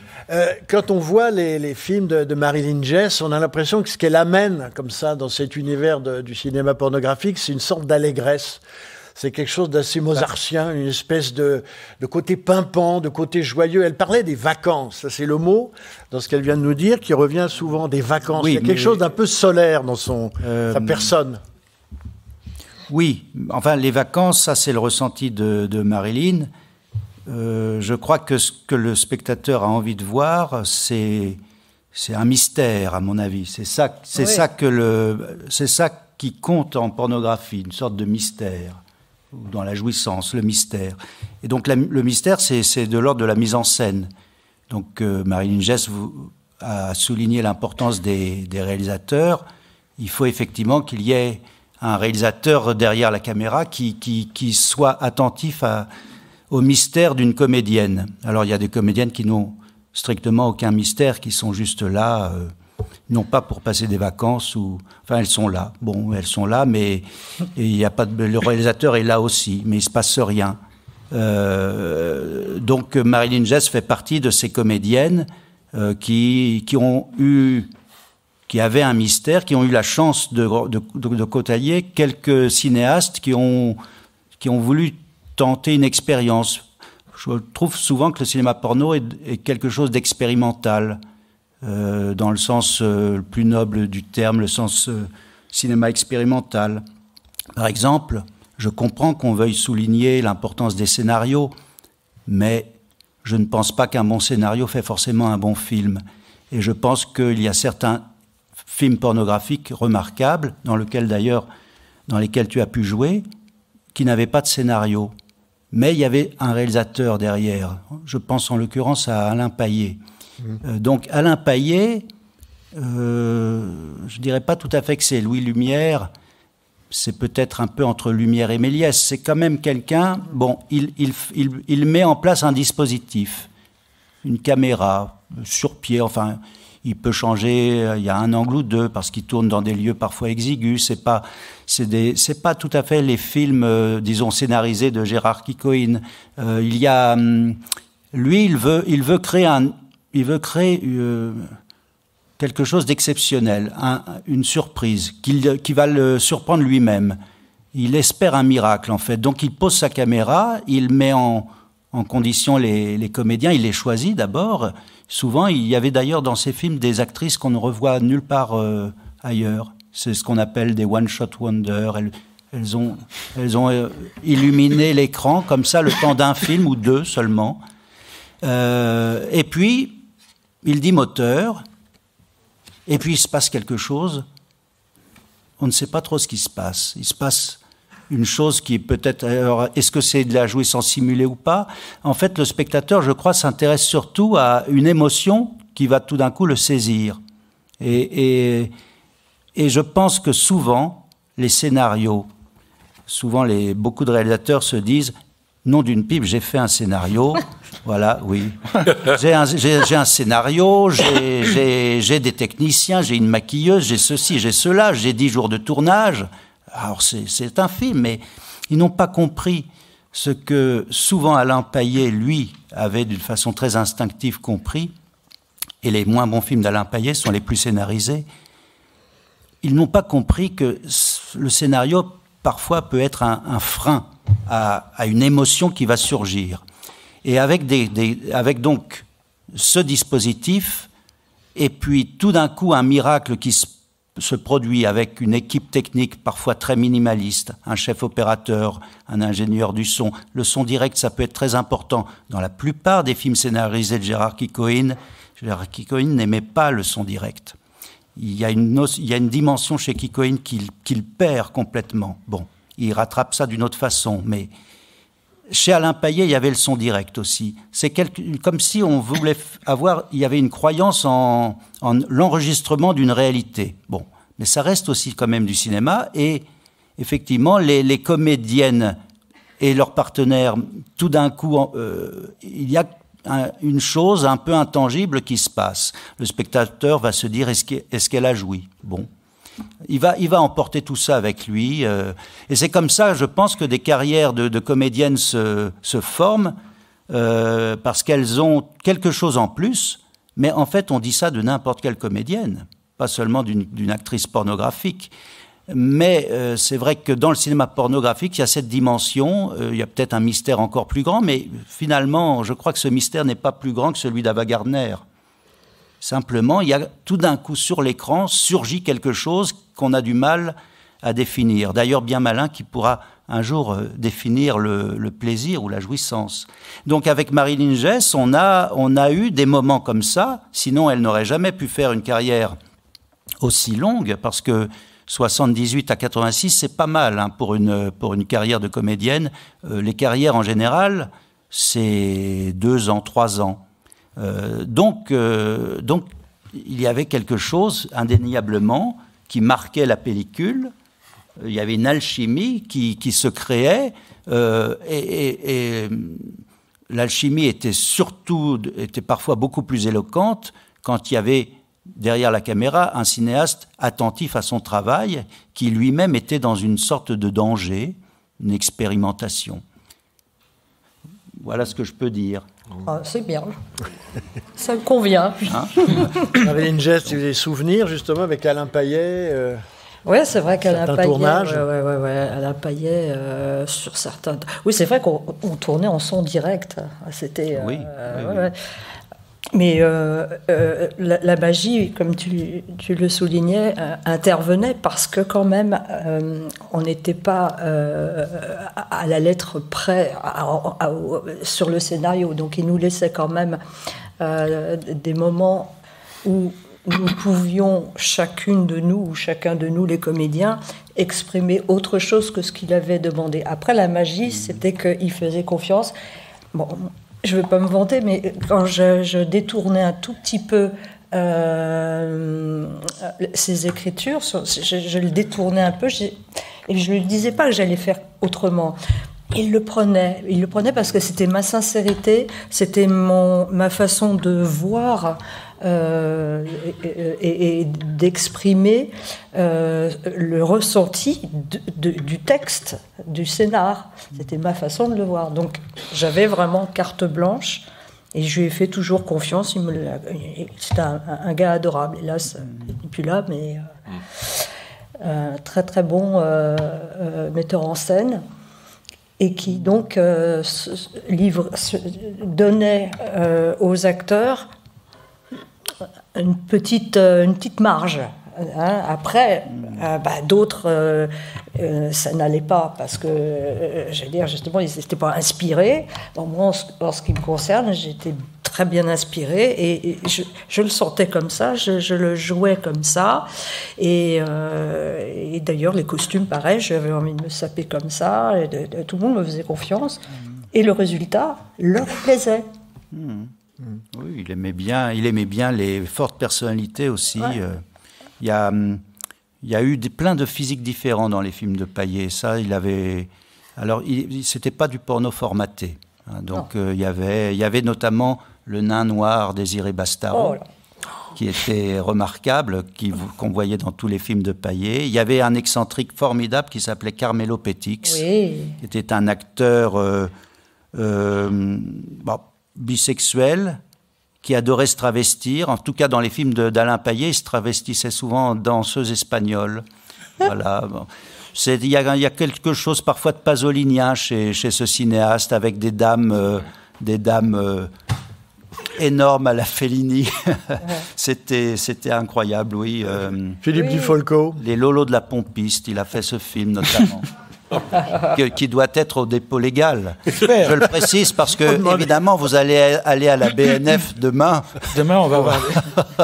Quand on voit les films de Marilyn Jess, on a l'impression que ce qu'elle amène, comme ça, dans cet univers du cinéma pornographique, c'est une sorte d'allégresse. C'est quelque chose d'assez mozartien, une espèce de côté pimpant, de côté joyeux. Elle parlait des vacances, ça c'est le mot, dans ce qu'elle vient de nous dire, qui revient souvent des vacances. Oui, il y a quelque chose d'un peu solaire dans sa personne. Oui, enfin les vacances, ça c'est le ressenti de Marilyn. Je crois que ce que le spectateur a envie de voir, c'est un mystère, à mon avis. C'est ça qui compte en pornographie, une sorte de mystère. Dans la jouissance, le mystère. Et donc le mystère, c'est de l'ordre de la mise en scène. Donc Marilyn Jess a souligné l'importance des réalisateurs. Il faut effectivement qu'il y ait un réalisateur derrière la caméra qui soit attentif au mystère d'une comédienne. Alors il y a des comédiennes qui n'ont strictement aucun mystère, qui sont juste là... non pas pour passer des vacances enfin elles sont là. Bon, elles sont là, mais il y a pas le réalisateur est là aussi, mais il se passe rien. Donc Marilyn Jess fait partie de ces comédiennes qui avaient un mystère, qui ont eu la chance de côtoyer quelques cinéastes qui ont voulu tenter une expérience. Je trouve souvent que le cinéma porno est quelque chose d'expérimental. Dans le sens le plus noble du terme, le sens cinéma expérimental. Par exemple, je comprends qu'on veuille souligner l'importance des scénarios, mais je ne pense pas qu'un bon scénario fait forcément un bon film. Et je pense qu'il y a certains films pornographiques remarquables, dans lesquels tu as pu jouer, qui n'avaient pas de scénario. Mais il y avait un réalisateur derrière. Je pense en l'occurrence à Alain Payet. Donc Alain Payet, je dirais pas tout à fait que c'est Louis Lumière, c'est peut-être un peu entre Lumière et Méliès. C'est quand même quelqu'un, bon, il met en place un dispositif, une caméra sur pied, enfin, il peut changer, il y a un angle ou deux parce qu'il tourne dans des lieux parfois exigus. C'est pas tout à fait les films, disons scénarisés de Gérard Kikoïn. Il y a, lui, il veut créer quelque chose d'exceptionnel, une surprise, qui va le surprendre lui-même. Il espère un miracle, en fait. Donc, il pose sa caméra, il met en en condition les comédiens. Il les choisit d'abord. Souvent, il y avait d'ailleurs dans ces films des actrices qu'on ne revoit nulle part ailleurs. C'est ce qu'on appelle des one-shot wonders. Elles ont illuminé l'écran comme ça le temps d'un film ou deux seulement. Et puis, il dit moteur. Et puis, il se passe quelque chose. On ne sait pas trop ce qui se passe. Il se passe une chose qui est peut-être... Alors, est-ce que c'est de la jouissance simulée ou pas? En fait, le spectateur, je crois, s'intéresse surtout à une émotion qui va tout d'un coup le saisir. Et je pense que souvent, les scénarios, beaucoup de réalisateurs se disent « Nom d'une pipe, j'ai fait un scénario. » Voilà, oui. J'ai un scénario, j'ai des techniciens, j'ai une maquilleuse, j'ai ceci, j'ai cela, j'ai 10 jours de tournage. Alors c'est un film, mais ils n'ont pas compris ce que souvent Alain Payet, lui, avait d'une façon très instinctive compris, et les moins bons films d'Alain Payet sont les plus scénarisés. Ils n'ont pas compris que le scénario, parfois, peut être un frein à une émotion qui va surgir. Et avec donc ce dispositif, et puis tout d'un coup un miracle qui se produit avec une équipe technique parfois très minimaliste, un chef opérateur, un ingénieur du son. Le son direct, ça peut être très important. Dans la plupart des films scénarisés de Gérard Kikoïn n'aimait pas le son direct. Il y a une dimension chez Kikoïn qu'il perd complètement. Bon, il rattrape ça d'une autre façon, mais chez Alain Payet, il y avait le son direct aussi. C'est comme si on voulait il y avait une croyance en l'enregistrement d'une réalité. Bon, mais ça reste aussi quand même du cinéma. Et effectivement, les comédiennes et leurs partenaires, tout d'un coup, il y a une chose un peu intangible qui se passe. Le spectateur va se dire, est-ce qu'elle a joui? Bon. Il va emporter tout ça avec lui. Et c'est comme ça, je pense, que des carrières de comédiennes se forment, parce qu'elles ont quelque chose en plus. Mais en fait, on dit ça de n'importe quelle comédienne, pas seulement d'une actrice pornographique. Mais c'est vrai que dans le cinéma pornographique, il y a cette dimension, il y a peut-être un mystère encore plus grand, mais finalement, je crois que ce mystère n'est pas plus grand que celui d'Ava Gardner. Simplement, il y a tout d'un coup sur l'écran surgit quelque chose qu'on a du mal à définir. D'ailleurs, bien malin qui pourra un jour définir le plaisir ou la jouissance. Donc avec Marilyn Jess, on a eu des moments comme ça, sinon elle n'aurait jamais pu faire une carrière aussi longue, parce que 78 à 86, c'est pas mal hein, pour une carrière de comédienne. Les carrières en général, c'est 2 ans, 3 ans. Donc, il y avait quelque chose, indéniablement, qui marquait la pellicule. Il y avait une alchimie qui se créait, et l'alchimie était parfois beaucoup plus éloquente quand il y avait derrière la caméra un cinéaste attentif à son travail, qui lui-même était dans une sorte de danger, une expérimentation. Voilà ce que je peux dire. Ah, c'est bien. Ça me convient. Hein? Marilyn Jess, tu as des souvenirs justement avec Alain Payet Oui, c'est vrai qu'Alain Payet. Tournage. Alain Payet sur certains. Oui, c'est vrai qu'on tournait en son direct. C'était. Oui. Mais la magie, comme tu le soulignais, intervenait parce que quand même, on n'était pas à la lettre près sur le scénario. Donc il nous laissait quand même des moments où nous pouvions, chacune de nous ou chacun de nous, les comédiens, exprimer autre chose que ce qu'il avait demandé. Après, la magie, c'était qu'il faisait confiance. Bon, je ne veux pas me vanter, mais quand je détournais un tout petit peu ses écritures, je le détournais un peu, et je ne lui disais pas que j'allais faire autrement. Il le prenait parce que c'était ma sincérité, c'était ma façon de voir et d'exprimer le ressenti du texte, du scénar. C'était ma façon de le voir. Donc j'avais vraiment carte blanche et je lui ai fait toujours confiance. C'était un gars adorable. Hélas, il n'est plus là, mais très très bon metteur en scène. et qui donc donnait aux acteurs une petite marge. Hein, après, d'autres, ça n'allait pas parce que, j'allais dire, justement, ils n'étaient pas inspirés. Bon, moi, en ce qui me concerne, j'étais très bien inspirée et je le sentais comme ça, je le jouais comme ça. Et d'ailleurs, les costumes, pareil, j'avais envie de me saper comme ça. Et tout le monde me faisait confiance. Et le résultat leur plaisait. Oui, il aimait bien les fortes personnalités aussi. Ouais. Il y a eu plein de physiques différents dans les films de Payet. Ça, c'était pas du porno formaté. Hein, donc, il y avait notamment le nain noir Désiré Bastaro, qui était remarquable, qu'on voyait dans tous les films de Payet. Il y avait un excentrique formidable qui s'appelait Carmelo Petix, qui était un acteur bisexuel, qui adorait se travestir. En tout cas, dans les films d'Alain Payet, il se travestissait souvent en danseuse espagnole. Voilà. Bon. Il y a quelque chose parfois de pasolinien chez ce cinéaste, avec des dames énormes à la Fellini. C'était incroyable, oui. Philippe Dufolco. Les Lolos de la Pompiste, il a fait ce film notamment. Qui doit être au dépôt légal. Je le précise parce que, évidemment, vous allez aller à la BNF demain. Demain, on va voir.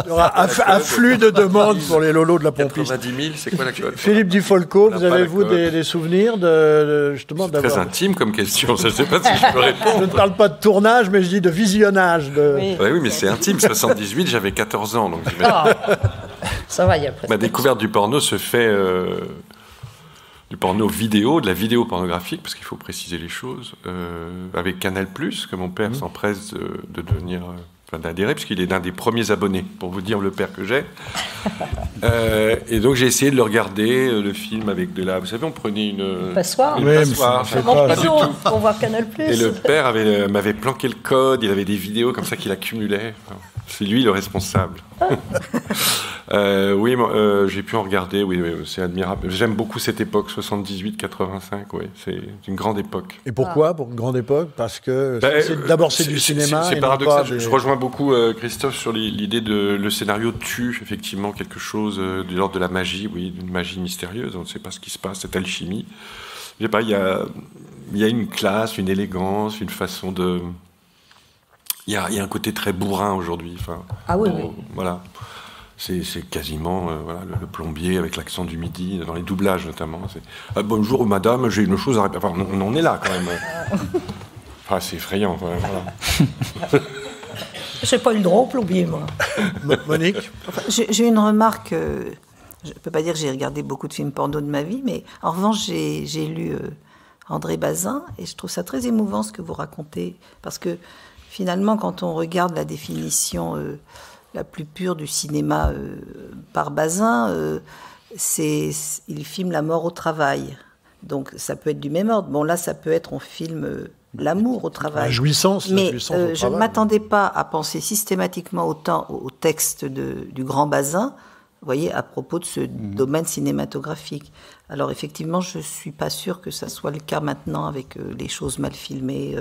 Il y aura afflux de demandes pour les Lolos de la Pompiste. 90 000, c'est quoi l'actualité ? Philippe Dufolco, vous avez-vous des souvenirs justement d'avoir... Très intime comme question, je ne sais pas si je peux répondre. Je ne parle pas de tournage, mais je dis de visionnage. Oui, mais c'est intime. 78, j'avais 14 ans. Donc ça va, il y a presque... Ma découverte du porno se fait... du porno vidéo, de la vidéo pornographique, parce qu'il faut préciser les choses, avec Canal+, que mon père s'empresse de devenir, d'adhérer, puisqu'il est l'un des premiers abonnés, pour vous dire le père que j'ai. Et donc j'ai essayé de le regarder, le film avec de la... Vous savez, on prenait une passoire. Pas du tout. Pour voir Canal+. Et le père m'avait planqué le code, il avait des vidéos comme ça qu'il accumulait. C'est lui le responsable. Oui, j'ai pu en regarder, oui, c'est admirable. J'aime beaucoup cette époque, 78-85, oui, c'est une grande époque. Et pourquoi pour une grande époque ? Parce que d'abord c'est du cinéma. C'est paradoxal, je rejoins beaucoup Christophe sur l'idée de le scénario tue effectivement quelque chose de l'ordre de la magie, oui, d'une magie mystérieuse, on ne sait pas ce qui se passe, cette alchimie. Je sais pas, il y a une classe, une élégance, une façon de... Il y a un côté très bourrin aujourd'hui. Voilà. C'est quasiment le plombier avec l'accent du midi, dans les doublages notamment. Bonjour madame, j'ai une chose à répéter. Enfin, on en est là quand même. C'est effrayant. Voilà. J'ai pas eu le droit au plombier, moi. Monique ? J'ai une remarque. Je ne peux pas dire que j'ai regardé beaucoup de films porno de ma vie, mais en revanche, j'ai lu André Bazin et je trouve ça très émouvant ce que vous racontez. Parce que finalement, quand on regarde la définition la plus pure du cinéma par Bazin, il filme la mort au travail. Donc ça peut être du même ordre. Bon, là, ça peut être, on filme l'amour au travail. La jouissance, mais au travail. Je ne m'attendais pas à penser systématiquement autant au texte du grand Bazin, vous voyez, à propos de ce domaine cinématographique. Alors effectivement, je ne suis pas sûre que ça soit le cas maintenant avec les choses mal filmées.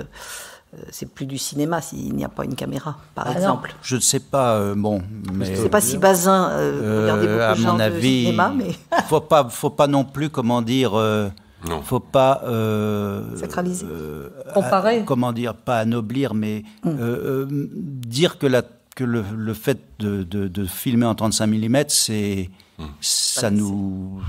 C'est plus du cinéma s'il n'y a pas une caméra, par exemple. Non. Je ne sais pas, mais... Je ne sais pas si Bazin regardait beaucoup de gens de cinéma, mais... faut pas non plus, comment dire... non. Faut pas... sacraliser. Comparer. Comment dire, pas anoblir, mais dire que le fait de filmer en 35 mm, ça nous...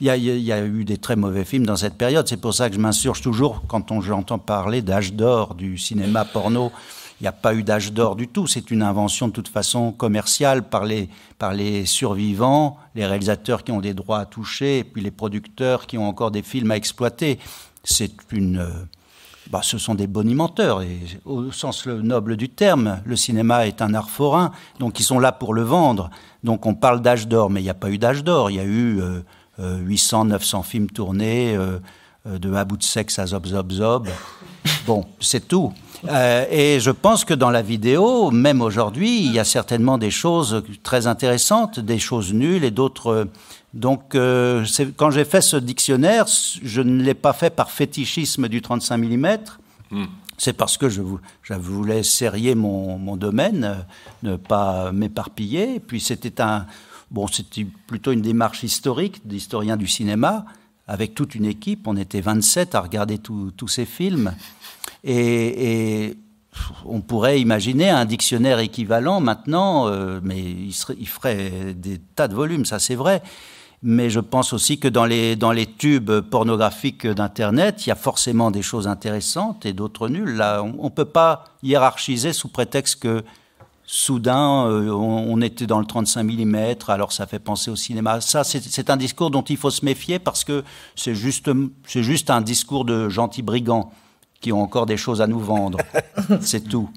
Il y a eu des très mauvais films dans cette période. C'est pour ça que je m'insurge toujours quand j'entends parler d'âge d'or du cinéma porno. Il n'y a pas eu d'âge d'or du tout. C'est une invention de toute façon commerciale par les survivants, les réalisateurs qui ont des droits à toucher, et puis les producteurs qui ont encore des films à exploiter. Ce sont des bonimenteurs, et au sens noble du terme. Le cinéma est un art forain, donc ils sont là pour le vendre. Donc on parle d'âge d'or, mais il n'y a pas eu d'âge d'or. Il y a eu 800, 900 films tournés de un bout de sexe à zob zob zob. Bon, c'est tout. Et je pense que dans la vidéo, même aujourd'hui, il y a certainement des choses très intéressantes, des choses nulles et d'autres. Donc, quand j'ai fait ce dictionnaire, je ne l'ai pas fait par fétichisme du 35 mm. C'est parce que je voulais serrer mon domaine, ne pas m'éparpiller. Et puis c'était c'était plutôt une démarche historique d'historien du cinéma, avec toute une équipe. On était 27 à regarder tous ces films. Et on pourrait imaginer un dictionnaire équivalent maintenant, mais il ferait des tas de volumes, ça c'est vrai. Mais je pense aussi que dans les tubes pornographiques d'Internet, il y a forcément des choses intéressantes et d'autres nulles. Là, on ne peut pas hiérarchiser sous prétexte que soudain, on était dans le 35 mm, alors ça fait penser au cinéma. Ça, c'est un discours dont il faut se méfier parce que c'est juste un discours de gentils brigands qui ont encore des choses à nous vendre. C'est tout.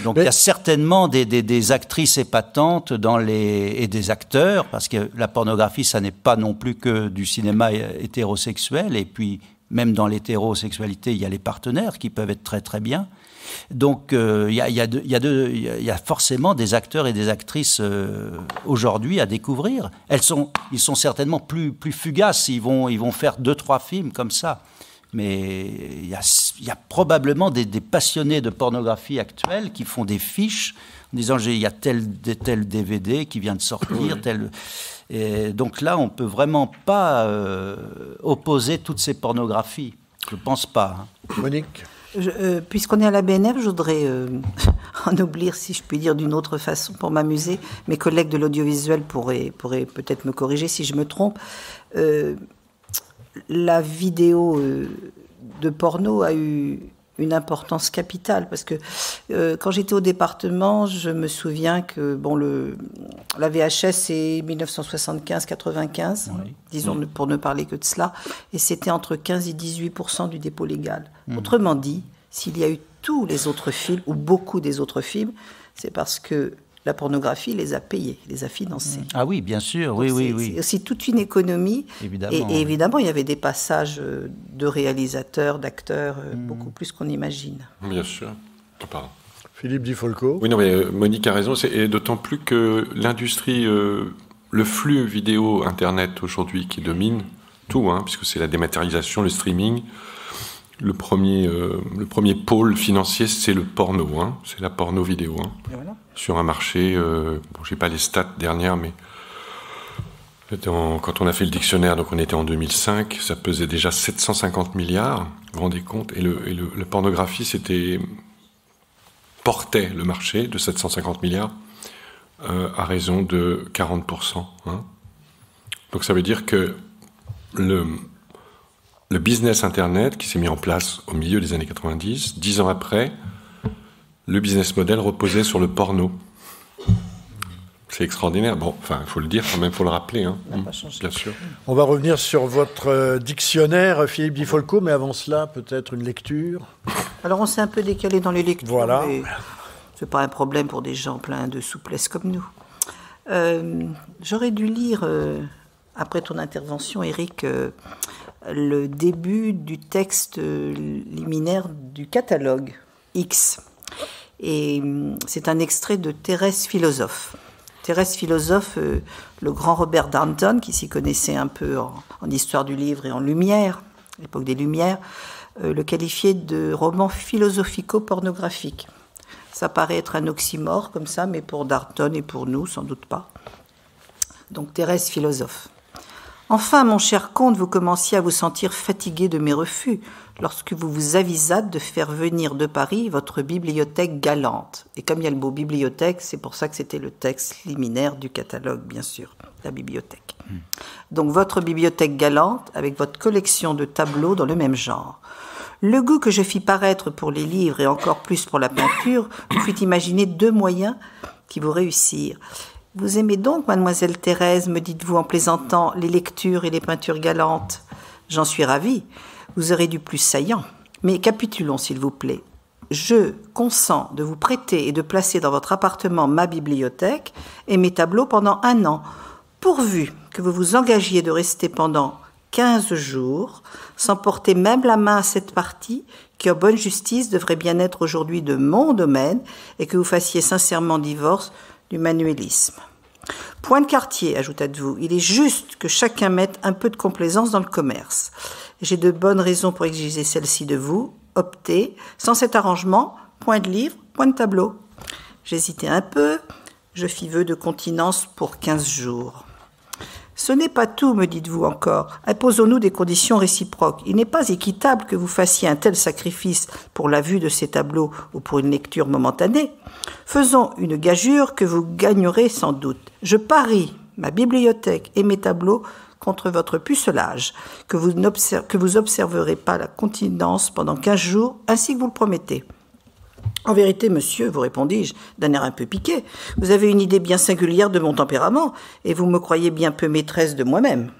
Donc il y a certainement des actrices épatantes et des acteurs, parce que la pornographie, ça n'est pas non plus que du cinéma hétérosexuel, et puis même dans l'hétérosexualité, il y a les partenaires qui peuvent être très très bien. Donc il y a forcément des acteurs et des actrices aujourd'hui à découvrir. Ils sont certainement plus fugaces, ils vont faire 2-3 films comme ça. Mais il y a probablement des passionnés de pornographie actuelle qui font des fiches en disant il y a tel DVD qui vient de sortir, Et donc là, on ne peut vraiment pas opposer toutes ces pornographies. Je ne pense pas. Monique ? Puisqu'on est à la BNF, je voudrais ennoblir, si je puis dire, d'une autre façon, pour m'amuser. Mes collègues de l'audiovisuel pourraient peut-être me corriger si je me trompe. La vidéo de porno a eu une importance capitale parce que quand j'étais au département, je me souviens que la VHS c'est 1975-95, disons pour ne parler que de cela, et c'était entre 15 et 18% du dépôt légal. Autrement dit, s'il y a eu tous les autres films ou beaucoup des autres films, c'est parce que la pornographie les a payés, les a financés. Ah oui, bien sûr, oui. C'est aussi toute une économie. Évidemment. Et évidemment, il y avait des passages de réalisateurs, d'acteurs, beaucoup plus qu'on imagine. Bien sûr. Pardon. Philippe Di Folco. Oui, non, mais Monique a raison. Et d'autant plus que l'industrie, le flux vidéo Internet aujourd'hui qui domine tout, puisque c'est la dématérialisation, le streaming. Le premier pôle financier, c'est le porno, c'est la porno vidéo. Voilà. Sur un marché, je n'ai pas les stats dernières, mais quand on a fait le dictionnaire, donc on était en 2005, ça pesait déjà 750 milliards, vous vous rendez compte, et la pornographie, portait le marché de 750 milliards à raison de 40%. Donc ça veut dire que le business Internet qui s'est mis en place au milieu des années 90, 10 ans après, le business model reposait sur le porno. C'est extraordinaire. Bon, il faut le dire quand même, il faut le rappeler. Bien sûr. On va revenir sur votre dictionnaire, Philippe Di Folco, mais avant cela, peut-être une lecture. Alors, on s'est un peu décalé dans les lectures. Voilà. Mais c'est pas un problème pour des gens pleins de souplesse comme nous. J'aurais dû lire, après ton intervention, Éric, le début du texte liminaire du catalogue X. Et c'est un extrait de Thérèse Philosophe. Thérèse Philosophe, le grand Robert Darnton, qui s'y connaissait un peu en histoire du livre et en Lumière, l'époque des Lumières, le qualifiait de roman philosophico-pornographique. Ça paraît être un oxymore comme ça, mais pour Darnton et pour nous, sans doute pas. Donc Thérèse Philosophe. Enfin, mon cher comte, vous commenciez à vous sentir fatigué de mes refus lorsque vous vous avisâtes de faire venir de Paris votre bibliothèque galante. Et comme il y a le mot bibliothèque, c'est pour ça que c'était le texte liminaire du catalogue, bien sûr, la bibliothèque. Donc votre bibliothèque galante avec votre collection de tableaux dans le même genre. Le goût que je fis paraître pour les livres et encore plus pour la peinture vous fit imaginer 2 moyens qui vous réussirent. Vous aimez donc, mademoiselle Thérèse, me dites-vous en plaisantant, les lectures et les peintures galantes. J'en suis ravie. Vous aurez du plus saillant. Mais capitulons, s'il vous plaît. Je consens de vous prêter et de placer dans votre appartement ma bibliothèque et mes tableaux pendant 1 an, pourvu que vous vous engagiez de rester pendant 15 jours, sans porter même la main à cette partie qui, en bonne justice, devrait bien être aujourd'hui de mon domaine, et que vous fassiez sincèrement divorce du manuélisme. Point de quartier, ajouta-t-vous, il est juste que chacun mette un peu de complaisance dans le commerce. J'ai de bonnes raisons pour exiger celle-ci de vous. Optez. Sans cet arrangement, point de livre, point de tableau. J'hésitai un peu. Je fis vœu de continence pour 15 jours. Ce n'est pas tout, me dites-vous encore. Imposons-nous des conditions réciproques. Il n'est pas équitable que vous fassiez un tel sacrifice pour la vue de ces tableaux ou pour une lecture momentanée. Faisons une gageure que vous gagnerez sans doute. Je parie ma bibliothèque et mes tableaux contre votre pucelage, que vous observerez pas la continence pendant 15 jours, ainsi que vous le promettez. En vérité, monsieur, vous répondis-je, d'un air un peu piqué, vous avez une idée bien singulière de mon tempérament, et vous me croyez bien peu maîtresse de moi-même.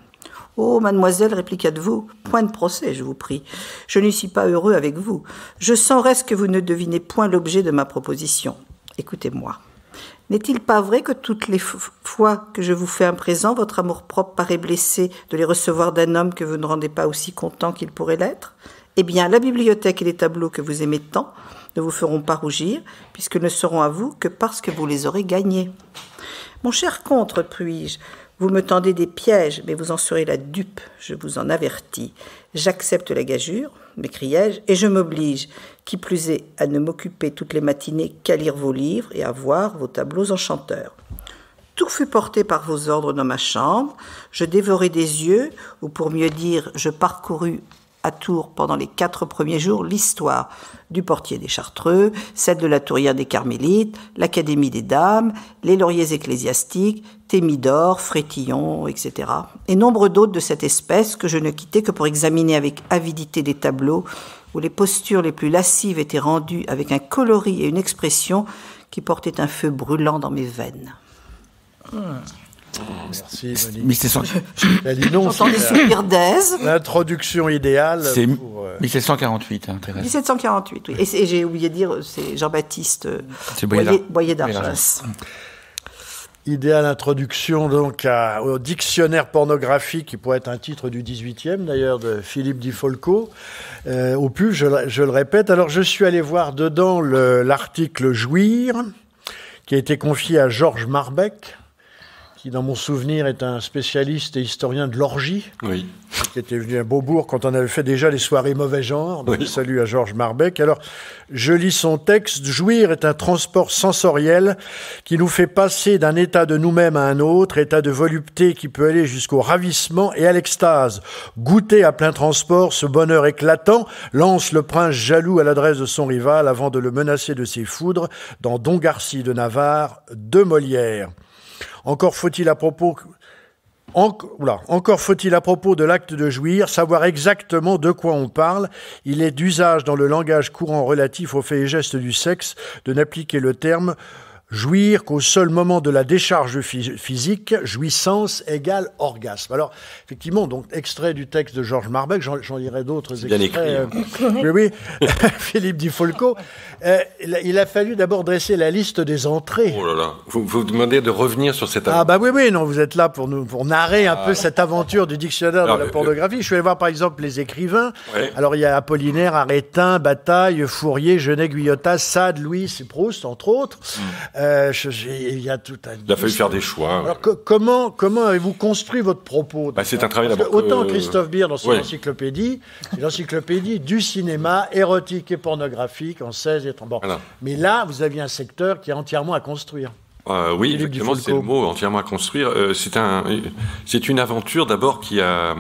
Oh, mademoiselle, répliqua-t-vous, point de procès, je vous prie. Je ne suis pas heureux avec vous. Je sens reste que vous ne devinez point l'objet de ma proposition. Écoutez-moi. N'est-il pas vrai que toutes les fois que je vous fais un présent, votre amour-propre paraît blessé de les recevoir d'un homme que vous ne rendez pas aussi content qu'il pourrait l'être? Eh bien, la bibliothèque et les tableaux que vous aimez tant ne vous feront pas rougir, puisqu'ils ne seront à vous que parce que vous les aurez gagnés. Mon cher comte, repris-je, vous me tendez des pièges, mais vous en serez la dupe, je vous en avertis. J'accepte la gageure, m'écriai-je, et je m'oblige, qui plus est, à ne m'occuper toutes les matinées qu'à lire vos livres et à voir vos tableaux enchanteurs. Tout fut porté par vos ordres dans ma chambre, je dévorai des yeux, ou pour mieux dire, je parcourus à Tours pendant les 4 premiers jours l'histoire du portier des Chartreux, celle de la tourière des Carmélites, l'Académie des Dames, les lauriers ecclésiastiques, Thémidore, Frétillon, etc. et nombre d'autres de cette espèce que je ne quittais que pour examiner avec avidité des tableaux où les postures les plus lascives étaient rendues avec un coloris et une expression qui portaient un feu brûlant dans mes veines. Merci, Monique. 1700... J'entends des soupirs d'aise. L'introduction idéale. C'est pour, 1748, hein, Thérèse. 1748, oui. Et j'ai oublié de dire, c'est Jean-Baptiste Boyer d'Argelès. Idéale introduction donc au dictionnaire pornographique, qui pourrait être un titre du 18e d'ailleurs, de Philippe Di Folco. Au plus, je le répète. Alors, je suis allé voir dedans l'article Jouir, qui a été confié à Georges Marbeck, qui, dans mon souvenir, est un spécialiste et historien de l'orgie, oui, qui était venu à Beaubourg quand on avait fait déjà les soirées mauvais genre. Donc, oui. Salut à Georges Marbeck. Alors, je lis son texte. Jouir est un transport sensoriel qui nous fait passer d'un état de nous-mêmes à un autre, état de volupté qui peut aller jusqu'au ravissement et à l'extase. Goûter à plein transport ce bonheur éclatant, lance le prince jaloux à l'adresse de son rival avant de le menacer de ses foudres dans Don Garci de Navarre de Molière. Encore faut-il à propos de l'acte de jouir savoir exactement de quoi on parle. Il est d'usage dans le langage courant relatif aux faits et gestes du sexe de n'appliquer le terme jouir qu'au seul moment de la décharge physique, jouissance égale orgasme. Alors, effectivement, donc, extrait du texte de Georges Marbeck, j'en lirai d'autres extraits. Bien écrit. Oui, Philippe Di Folco. Il a fallu d'abord dresser la liste des entrées. Oh là là, vous demandez de revenir sur cette... Ah bah oui, non, vous êtes là pour narrer un peu cette aventure du dictionnaire de la pornographie. Je suis allé voir par exemple les écrivains. Ouais. Alors il y a Apollinaire, Arétin, Bataille, Fourier, Genet, Guyotat, Sade, Louis et Proust, entre autres. Il y a tout un... Il a fallu faire des choix. Alors comment avez-vous construit votre propos? C'est un travail d'abord... Autant Christophe Beer dans son encyclopédie, c'est l'encyclopédie du cinéma érotique et pornographique en 16 et 30. Bon. Voilà. Mais là, vous aviez un secteur qui est entièrement à construire. Oui, effectivement, c'est le mot, entièrement à construire. C'est une aventure d'abord qui a...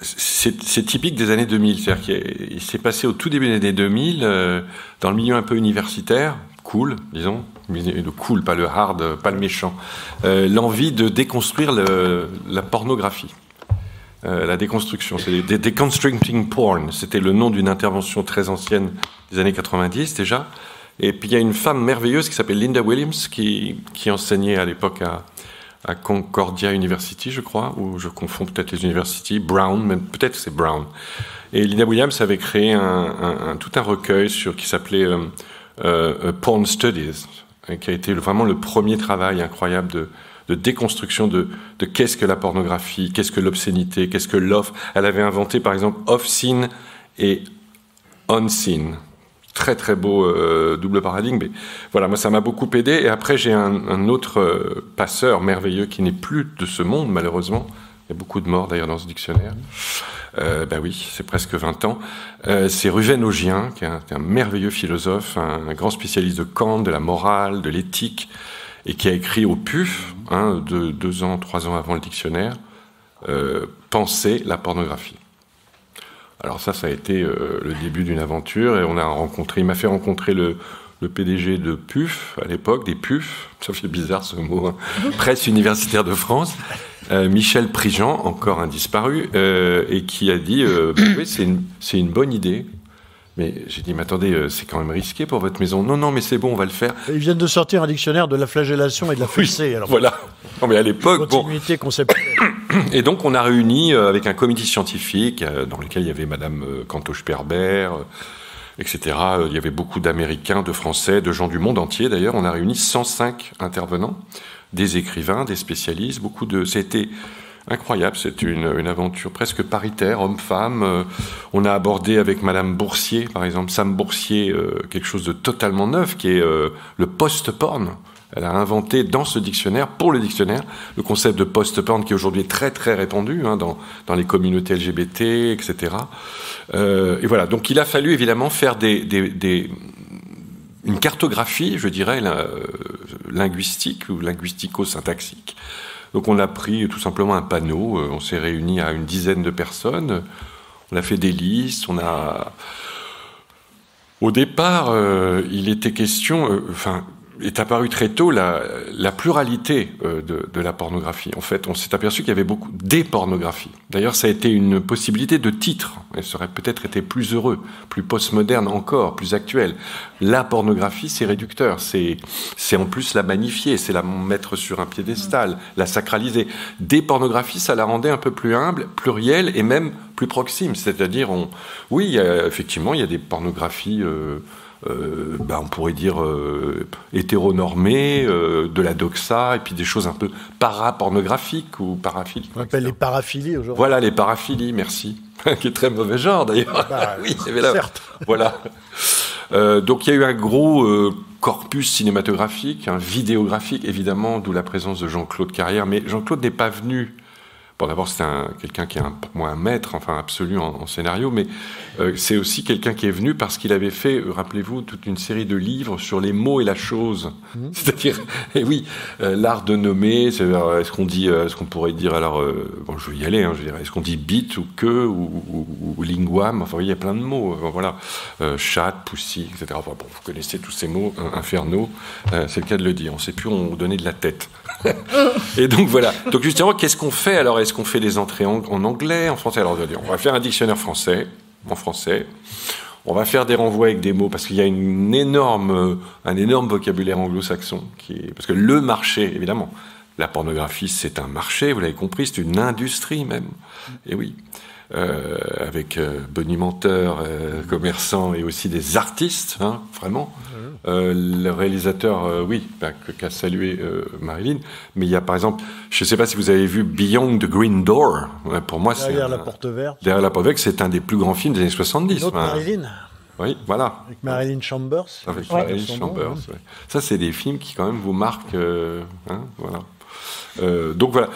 c'est typique des années 2000. C'est-à-dire qu'il s'est passé au tout début des années 2000, dans le milieu un peu universitaire, cool, disons, le cool, pas le hard, pas le méchant, l'envie de déconstruire la pornographie. La déconstruction, c'est Deconstructing Porn, c'était le nom d'une intervention très ancienne des années 90 déjà. Et puis il y a une femme merveilleuse qui s'appelle Linda Williams qui enseignait à l'époque à Concordia University, je crois, ou je confonds peut-être les universités, Brown, même peut-être c'est Brown. Et Linda Williams avait créé tout un recueil qui s'appelait Porn Studies, qui a été vraiment le premier travail incroyable de déconstruction de qu'est-ce que la pornographie, qu'est-ce que l'obscénité, qu'est-ce que l'off. Elle avait inventé, par exemple, off-scene et on-scene. Très, très beau double paradigme. Mais voilà, moi, ça m'a beaucoup aidé. Et après, j'ai un autre passeur merveilleux qui n'est plus de ce monde, malheureusement. Il y a beaucoup de morts, d'ailleurs, dans ce dictionnaire. Oui, c'est presque 20 ans. C'est Ruven Augien, qui est un merveilleux philosophe, un grand spécialiste de Kant, de la morale, de l'éthique, et qui a écrit au PUF, 2 ans, 3 ans avant le dictionnaire, Penser la pornographie. Alors ça a été le début d'une aventure, et il m'a fait rencontrer le PDG de PUF, à l'époque, des PUF, ça fait bizarre ce mot, hein, Presse universitaire de France, Michel Prigent, encore un disparu, et qui a dit oui, c'est une bonne idée. Mais j'ai dit, mais attendez, c'est quand même risqué pour votre maison. Non, mais c'est bon, on va le faire. Ils viennent de sortir un dictionnaire de la flagellation et de la fessée. Alors, voilà. Non, mais à l'époque, continuité conceptuelle. Et donc, on a réuni avec un comité scientifique dans lequel il y avait Madame Canto-Sperber, etc. Il y avait beaucoup d'Américains, de Français, de gens du monde entier. D'ailleurs, on a réuni 105 intervenants, des écrivains, des spécialistes, C'était incroyable, c'est une aventure presque paritaire, homme-femme. On a abordé avec Madame Boursier, par exemple, Sam Boursier, quelque chose de totalement neuf, qui est le post-porn. Elle a inventé dans ce dictionnaire, pour le dictionnaire, le concept de post-porn qui est aujourd'hui très très répandu dans les communautés LGBT, etc. Et voilà, donc il a fallu évidemment faire une cartographie, je dirais, linguistique ou linguistico-syntaxique. Donc on a pris tout simplement un panneau, on s'est réunis à une dizaine de personnes, on a fait des listes, Au départ, il était question... est apparue très tôt la pluralité de la pornographie. En fait, on s'est aperçu qu'il y avait beaucoup des pornographies. D'ailleurs, ça a été une possibilité de titre. Elle aurait peut-être été plus heureux, plus postmoderne encore, plus actuelle. La pornographie, c'est réducteur. C'est en plus la magnifier, c'est la mettre sur un piédestal, la sacraliser. Des pornographies, ça la rendait un peu plus humble, plurielle et même plus proxime. C'est-à-dire, effectivement, il y a des pornographies... on pourrait dire hétéronormées, de la doxa, et puis des choses un peu parapornographiques ou paraphiliques. On appelle les paraphilies aujourd'hui. Voilà, les paraphilies, merci. Qui est très mauvais genre d'ailleurs. Oui, certes. Voilà. Donc il y a eu un gros corpus cinématographique, vidéographique, évidemment, d'où la présence de Jean-Claude Carrière. Mais Jean-Claude n'est pas venu... Bon, d'abord, c'est quelqu'un qui est pour moi un maître, absolu en scénario, mais c'est aussi quelqu'un qui est venu parce qu'il avait fait, rappelez-vous, toute une série de livres sur les mots et la chose. C'est-à-dire, l'art de nommer, est-ce qu'on pourrait dire, alors, je vais y aller, je dirais, est-ce qu'on dit bite ou que ou linguam, il y a plein de mots, voilà, chat, poussi, etc. Vous connaissez tous ces mots infernaux, c'est le cas de le dire, on ne sait plus où on donnait de la tête. Et donc voilà. Donc justement, qu'est-ce qu'on fait alors? Est-ce qu'on fait des entrées en anglais, en français? Alors on va faire un dictionnaire français, en français. On va faire des renvois avec des mots parce qu'il y a un énorme vocabulaire anglo-saxon parce que le marché, évidemment, la pornographie, c'est un marché, vous l'avez compris, c'est une industrie même. Et oui. Avec bonimenteurs, commerçants et aussi des artistes, vraiment. Le réalisateur, qu'a salué Marilyn, mais il y a par exemple, je ne sais pas si vous avez vu Beyond the Green Door, pour moi Derrière la porte verte. Derrière la porte verte, c'est un des plus grands films des années 70. L'autre Marilyn. Oui, voilà. Avec Marilyn Chambers. Avec Marilyn Chambers, ouais. Ça, c'est des films qui quand même vous marquent, voilà. Donc voilà,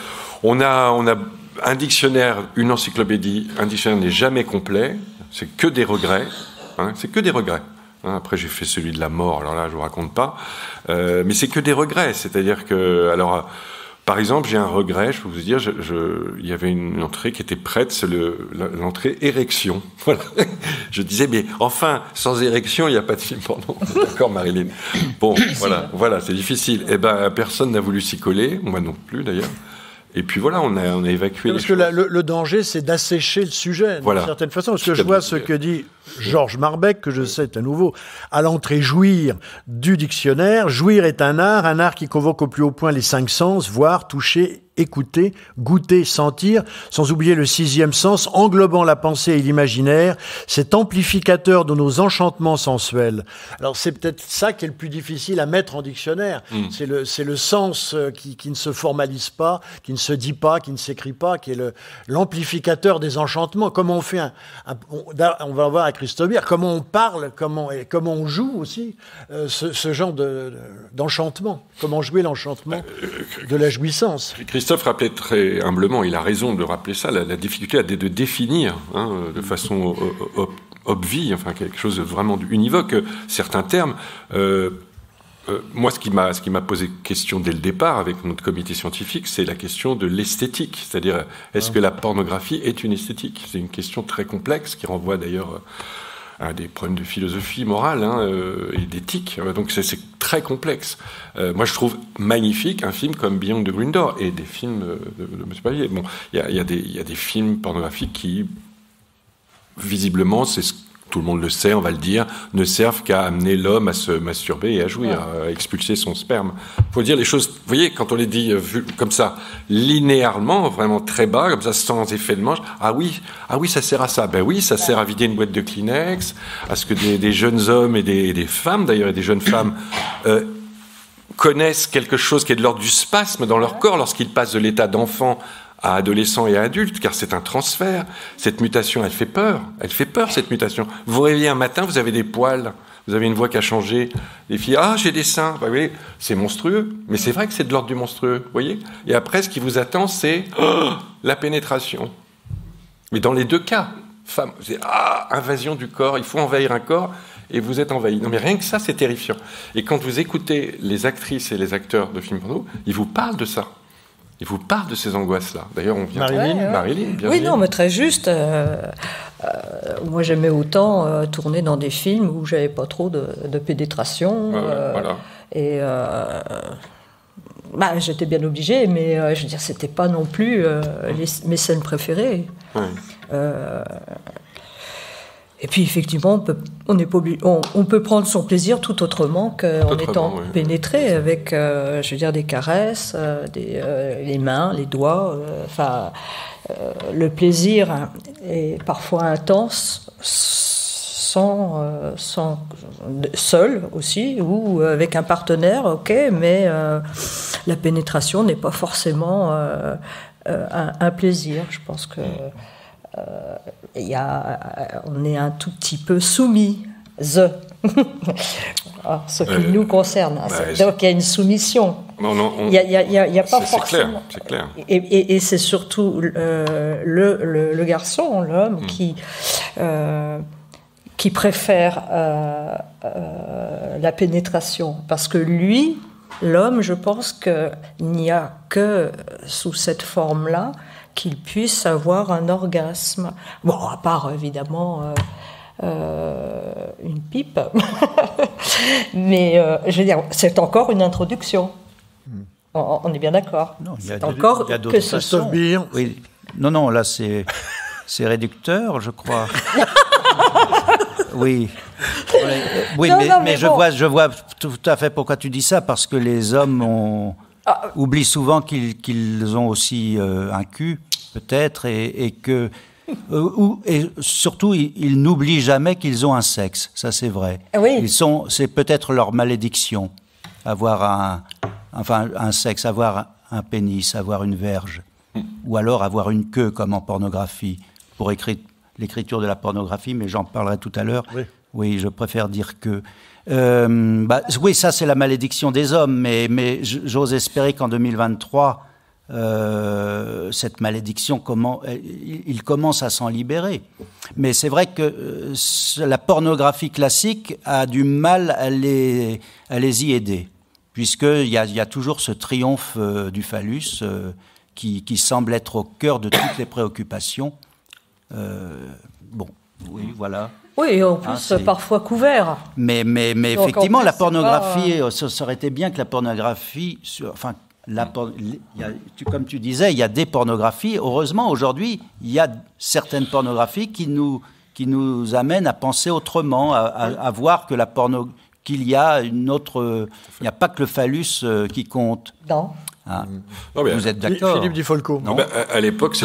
on a un dictionnaire, une encyclopédie. Un dictionnaire n'est jamais complet, c'est que des regrets, c'est que des regrets. Après, j'ai fait celui de la mort, alors là, je vous raconte pas, mais c'est que des regrets, c'est-à-dire que, alors, par exemple, j'ai un regret, je peux vous dire, il y avait une entrée qui était prête, c'est l'entrée érection. Voilà. Je disais, mais enfin, sans érection, il n'y a pas de film porno. D'accord, Marilyn? Bon, voilà, c'est difficile. Eh ben, personne n'a voulu s'y coller, moi non plus d'ailleurs. Et puis voilà, on a évacué les choses. Parce que le danger, c'est d'assécher le sujet, d'une certaine façon. Parce que je vois ce que dit Georges Marbeck, que je sais à nouveau, à l'entrée jouir du dictionnaire. Jouir est un art qui convoque au plus haut point les 5 sens, voir, toucher écouter, goûter, sentir, sans oublier le sixième sens, englobant la pensée et l'imaginaire, cet amplificateur de nos enchantements sensuels. Alors c'est peut-être ça qui est le plus difficile à mettre en dictionnaire. C'est le sens qui ne se formalise pas, qui ne se dit pas, qui ne s'écrit pas, qui est l'amplificateur des enchantements. Comment on fait on va voir à Christophe Bière, comment on parle, comment on joue aussi ce genre d'enchantement. Comment jouer l'enchantement de la jouissance. Christophe rappelait très humblement, il a raison de rappeler ça, la difficulté de définir de façon obvie, enfin quelque chose de vraiment univoque, certains termes. Moi, ce qui m'a posé question dès le départ avec notre comité scientifique, c'est la question de l'esthétique. C'est-à-dire, est-ce que la pornographie est une esthétique ? C'est une question très complexe qui renvoie d'ailleurs à des problèmes de philosophie morale et d'éthique. Donc c'est très complexe. Moi, je trouve magnifique un film comme Beyond the Green Door et des films de M. Pavillier. Bon, il y a des films pornographiques qui, visiblement, tout le monde le sait, on va le dire, ne servent qu'à amener l'homme à se masturber et à jouir, à expulser son sperme. Il faut dire les choses, vous voyez, quand on les dit comme ça, linéairement, vraiment très bas, comme ça, sans effet de manche, ah oui, ça sert à ça. Ben oui, ça sert à vider une boîte de Kleenex, à ce que des jeunes hommes et des femmes, d'ailleurs, et des jeunes femmes, connaissent quelque chose qui est de l'ordre du spasme dans leur corps lorsqu'ils passent de l'état d'enfant à adolescent et à adulte, car c'est un transfert. Cette mutation, elle fait peur, cette mutation. Vous vous réveillez un matin, vous avez des poils, vous avez une voix qui a changé. Les filles, j'ai des seins. Vous voyez, c'est monstrueux, mais c'est vrai que c'est de l'ordre du monstrueux, vous voyez. Et après, ce qui vous attend, c'est la pénétration. Mais dans les deux cas, femme, c'est invasion du corps, il faut envahir un corps, et vous êtes envahi. Non mais rien que ça, c'est terrifiant. Et quand vous écoutez les actrices et les acteurs de films porno, ils vous parlent de ça. Ils vous parlent de ces angoisses-là. D'ailleurs, on vient... Marilyn, bien oui, non, mais très juste. Moi, j'aimais autant tourner dans des films où j'avais pas trop de pénétration. Voilà. Et j'étais bien obligée, mais je veux dire, c'était pas non plus mes scènes préférées. Ouais. Et puis effectivement, on peut prendre son plaisir tout autrement qu'en étant pénétré avec, je veux dire, des caresses, les mains, les doigts. Le plaisir est parfois intense, seul aussi, ou avec un partenaire, ok, mais la pénétration n'est pas forcément un plaisir. Je pense que on est un tout petit peu soumis, ce qui nous concerne. Donc il y a une soumission. Il y a pas forcément. C'est clair. Et c'est surtout le garçon, l'homme, qui préfère la pénétration, parce que lui, l'homme, je pense qu'il n'y a que sous cette forme-là qu'il puisse avoir un orgasme. Bon, à part, évidemment, une pipe. Mais, je veux dire, c'est encore une introduction. On est bien d'accord. Non, il y a que ce façons. Oui. Non, là, c'est réducteur, je crois. Oui. Oui, mais je vois tout à fait pourquoi tu dis ça, parce que les hommes oublient souvent qu'ils ont aussi un cul, peut-être, et que... et surtout, ils n'oublient jamais qu'ils ont un sexe, ça c'est vrai. Oui. C'est peut-être leur malédiction, avoir un sexe, avoir un pénis, avoir une verge, ou alors avoir une queue comme en pornographie, pour l'écriture de la pornographie, mais j'en parlerai tout à l'heure. Oui, je préfère dire que... oui, ça c'est la malédiction des hommes, mais j'ose espérer qu'en 2023, cette malédiction, il commence à s'en libérer. Mais c'est vrai que la pornographie classique a du mal à les y aider, puisqu'il y a toujours ce triomphe du phallus qui semble être au cœur de toutes les préoccupations. Oui, voilà. Oui, en plus, parfois couvert. Mais effectivement, la pornographie, ça aurait été bien que la pornographie... comme tu disais, il y a des pornographies. Heureusement, aujourd'hui, il y a certaines pornographies qui nous amènent à penser autrement, à voir que qu'il y a une autre... Il n'y a pas que le phallus qui compte. Non. Ah. Non, mais Vous êtes d'accord? Philippe Dufolco. Non. À l'époque,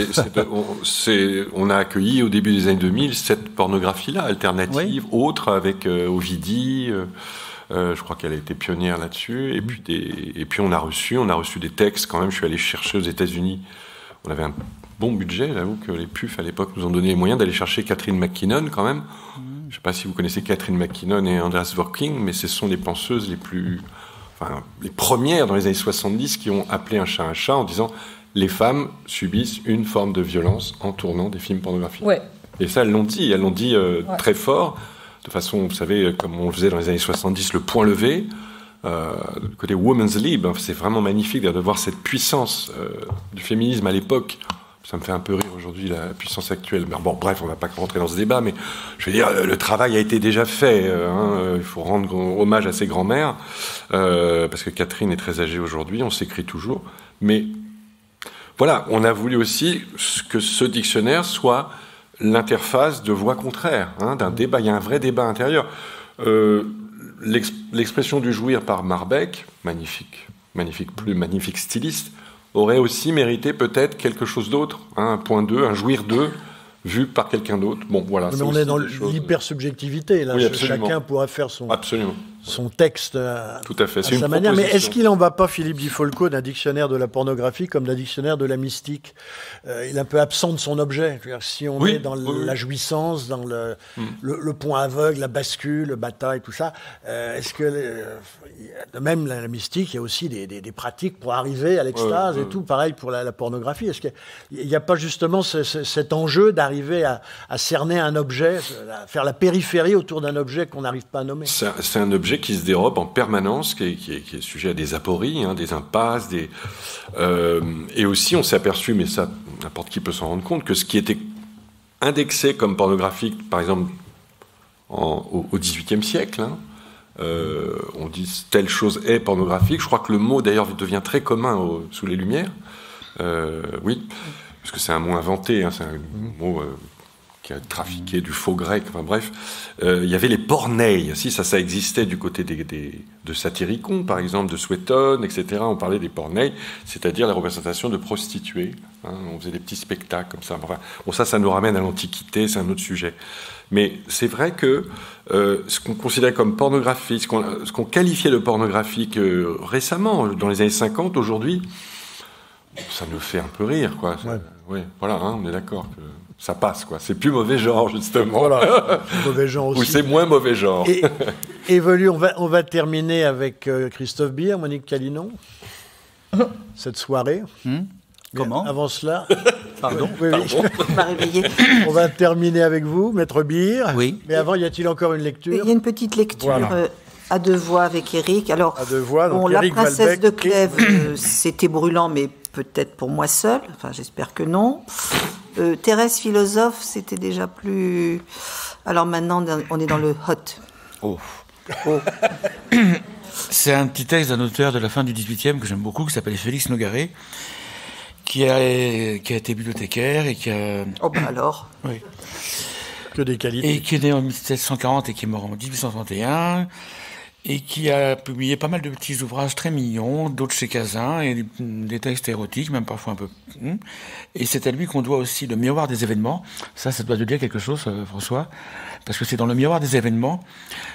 on a accueilli au début des années 2000 cette pornographie-là, alternative, autre, avec Ovidie. Je crois qu'elle a été pionnière là-dessus. Et puis on a reçu des textes quand même. Je suis allé chercher aux États-Unis. On avait un bon budget. J'avoue que les PUF à l'époque nous ont donné les moyens d'aller chercher Catherine McKinnon quand même. Je ne sais pas si vous connaissez Catherine McKinnon et Andreas Dworkin, mais ce sont les penseuses les premières dans les années 70 qui ont appelé un chat en disant les femmes subissent une forme de violence en tournant des films pornographiques. Ouais. Et ça, elles l'ont dit très fort, de façon, vous savez, comme on le faisait dans les années 70, le point levé, le côté women's lib, c'est vraiment magnifique de voir cette puissance du féminisme à l'époque. Ça me fait un peu rire aujourd'hui, la puissance actuelle. Mais bon, bref, on ne va pas rentrer dans ce débat, mais je veux dire, le travail a été déjà fait. Il faut rendre hommage à ses grands-mères, parce que Catherine est très âgée aujourd'hui, on s'écrit toujours. Mais voilà, on a voulu aussi que ce dictionnaire soit l'interface de voix contraires, d'un débat. Il y a un vrai débat intérieur. L'expression du jouir par Marbeck, magnifique styliste, aurait aussi mérité peut-être quelque chose d'autre, un point 2, un jouir 2, vu par quelqu'un d'autre. Bon, voilà. Mais on est dans l'hypersubjectivité, là. Oui, chacun pourra faire son texte tout à fait. à sa manière. Mais est-ce qu'il n'en va pas, Philippe Dufolco, d'un dictionnaire de la pornographie comme d'un dictionnaire de la mystique? Il est un peu absent de son objet. Je veux dire, si on est dans la jouissance, dans le point aveugle, la bascule, le bataille, tout ça, est-ce que, de même la mystique, il y a aussi des pratiques pour arriver à l'extase et tout, pareil pour la pornographie. Est-ce qu'il n'y a pas justement cet enjeu d'arriver à cerner un objet, à faire la périphérie autour d'un objet qu'on n'arrive pas à nommer? C'est un objet qui se dérobe en permanence, qui est sujet à des apories, des impasses, et aussi on s'est aperçu, mais ça n'importe qui peut s'en rendre compte, que ce qui était indexé comme pornographique, par exemple au XVIIIe siècle, on dit telle chose est pornographique. Je crois que le mot d'ailleurs devient très commun sous les Lumières. Oui, parce que c'est un mot inventé, c'est un mot qui a trafiqué du faux grec, enfin bref. Il y avait les porneilles, si ça existait du côté de Satyricon, par exemple, de Suétone, etc. On parlait des porneilles, c'est-à-dire la représentation de prostituées. On faisait des petits spectacles comme ça. Enfin, bon, ça nous ramène à l'Antiquité, c'est un autre sujet. Mais c'est vrai que ce qu'on considérait comme pornographie, ce qu'on qualifiait de pornographique récemment, dans les années 50, aujourd'hui, ça nous fait un peu rire, quoi. Oui, voilà, on est d'accord que ça passe, quoi. C'est plus mauvais genre, justement. Voilà, mauvais genre aussi. Ou c'est moins mauvais genre. Et on va terminer avec Christophe Beer, Monique Calinon, cette soirée. Comment? Avant cela... Pardon. On va réveiller. On va terminer avec vous, Maître Beer. Oui. Mais avant, y a-il encore une lecture? Il y a une petite lecture à deux voix avec Éric. Alors, à deux voix, donc la Éric princesse Valbec de Clèves, c'était brûlant, mais peut-être pour moi seule. Enfin, j'espère que non. Thérèse philosophe, c'était déjà plus... Alors maintenant, on est dans le hot. C'est un petit texte d'un auteur de la fin du XVIIIe que j'aime beaucoup, qui s'appelle Félix Nogaret, qui a été bibliothécaire et qui a... Oh bah alors. Oui. Que des qualités. Et qui est né en 1740 et qui est mort en 1831, et qui a publié pas mal de petits ouvrages très mignons, d'autres chez Cazin, et des textes érotiques, même parfois un peu... Et c'est à lui qu'on doit aussi le miroir des événements. Ça doit te dire quelque chose, François, parce que c'est dans le miroir des événements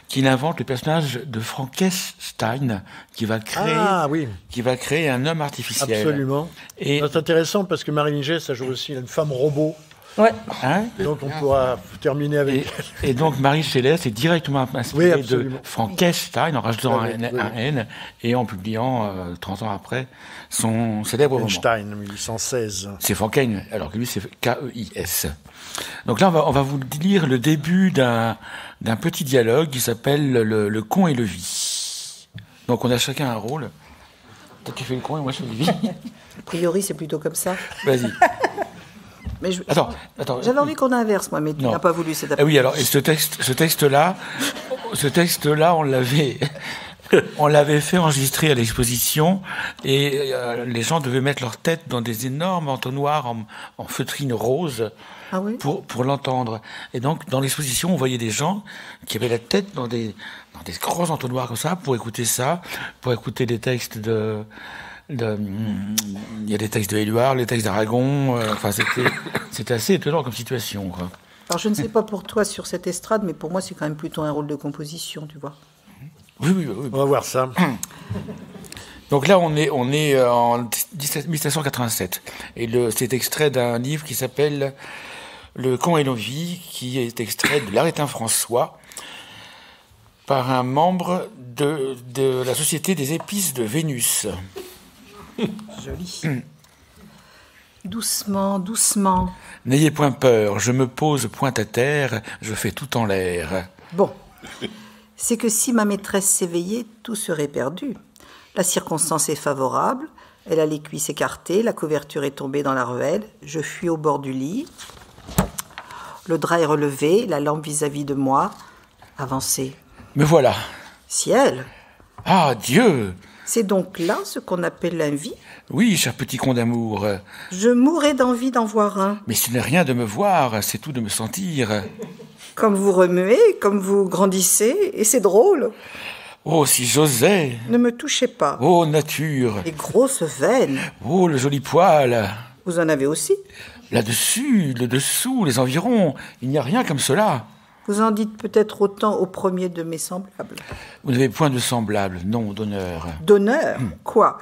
qu'il invente le personnage de Frankenstein, qui va créer un homme artificiel. Absolument. Et c'est intéressant parce que Marie Gess, ça joue aussi une femme robot. Ouais. Donc on pourra terminer avec... Et donc Marie Céleste est directement inspirée de Frankenstein en rajoutant un N et en publiant 30 ans après son célèbre roman. Frankenstein, 1816. C'est Frankenstein, alors que lui c'est K-E-I-S. Donc là on va vous lire le début d'un petit dialogue qui s'appelle le con et le vie. Donc on a chacun un rôle. Toi tu fais le con et moi je fais le vie. A priori c'est plutôt comme ça. Vas-y. Mais Attends. J'avais envie qu'on inverse, moi, mais tu n'as pas voulu cet après-midi. Oui, alors, et ce texte-là, on l'avait fait enregistrer à l'exposition, et les gens devaient mettre leur tête dans des énormes entonnoirs en feutrine rose pour l'entendre. Et donc, dans l'exposition, on voyait des gens qui avaient la tête dans des gros entonnoirs comme ça, pour écouter ça, pour écouter des textes il y a des textes de Éluard, les textes d'Aragon. Enfin, c'était assez étonnant comme situation, quoi. Alors, je ne sais pas pour toi sur cette estrade, mais pour moi, c'est quand même plutôt un rôle de composition, tu vois. Oui. On va voir ça. Donc là, on est en 1787. Et c'est extrait d'un livre qui s'appelle Le Camp et l'Envie, qui est extrait de l'Arétin François, par un membre de la Société des épices de Vénus. Joli. Doucement, doucement. N'ayez point peur, je me pose point à terre, je fais tout en l'air. Bon, c'est que si ma maîtresse s'éveillait, tout serait perdu. La circonstance est favorable, elle a les cuisses écartées, la couverture est tombée dans la ruelle, je fuis au bord du lit, le drap est relevé, la lampe vis-à-vis de moi, avancez. Me voilà. Ciel! Ah, Dieu! C'est donc là ce qu'on appelle l'envie? Oui, cher petit con d'amour. Je mourrais d'envie d'en voir un. Mais ce n'est rien de me voir, c'est tout de me sentir. Comme vous remuez, comme vous grandissez, et c'est drôle. Oh, si j'osais! Ne me touchez pas. Oh, nature! Les grosses veines. Oh, le joli poil! Vous en avez aussi? Là-dessus, le dessous, les environs, il n'y a rien comme cela. Vous en dites peut-être autant au premier de mes semblables. Vous n'avez point de semblable, non, d'honneur. D'honneur? Quoi?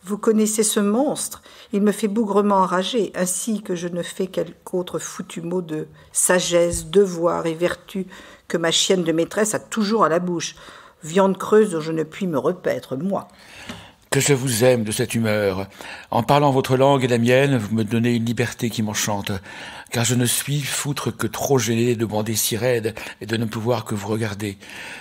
Vous connaissez ce monstre? Il me fait bougrement enrager, ainsi que je ne fais quelque autre foutu mot de sagesse, devoir et vertu que ma chienne de maîtresse a toujours à la bouche. Viande creuse dont je ne puis me repaître, moi. Que je vous aime de cette humeur. En parlant votre langue et la mienne, vous me donnez une liberté qui m'enchante, car je ne suis foutre que trop gêné de bander si raide et de ne pouvoir que vous regarder.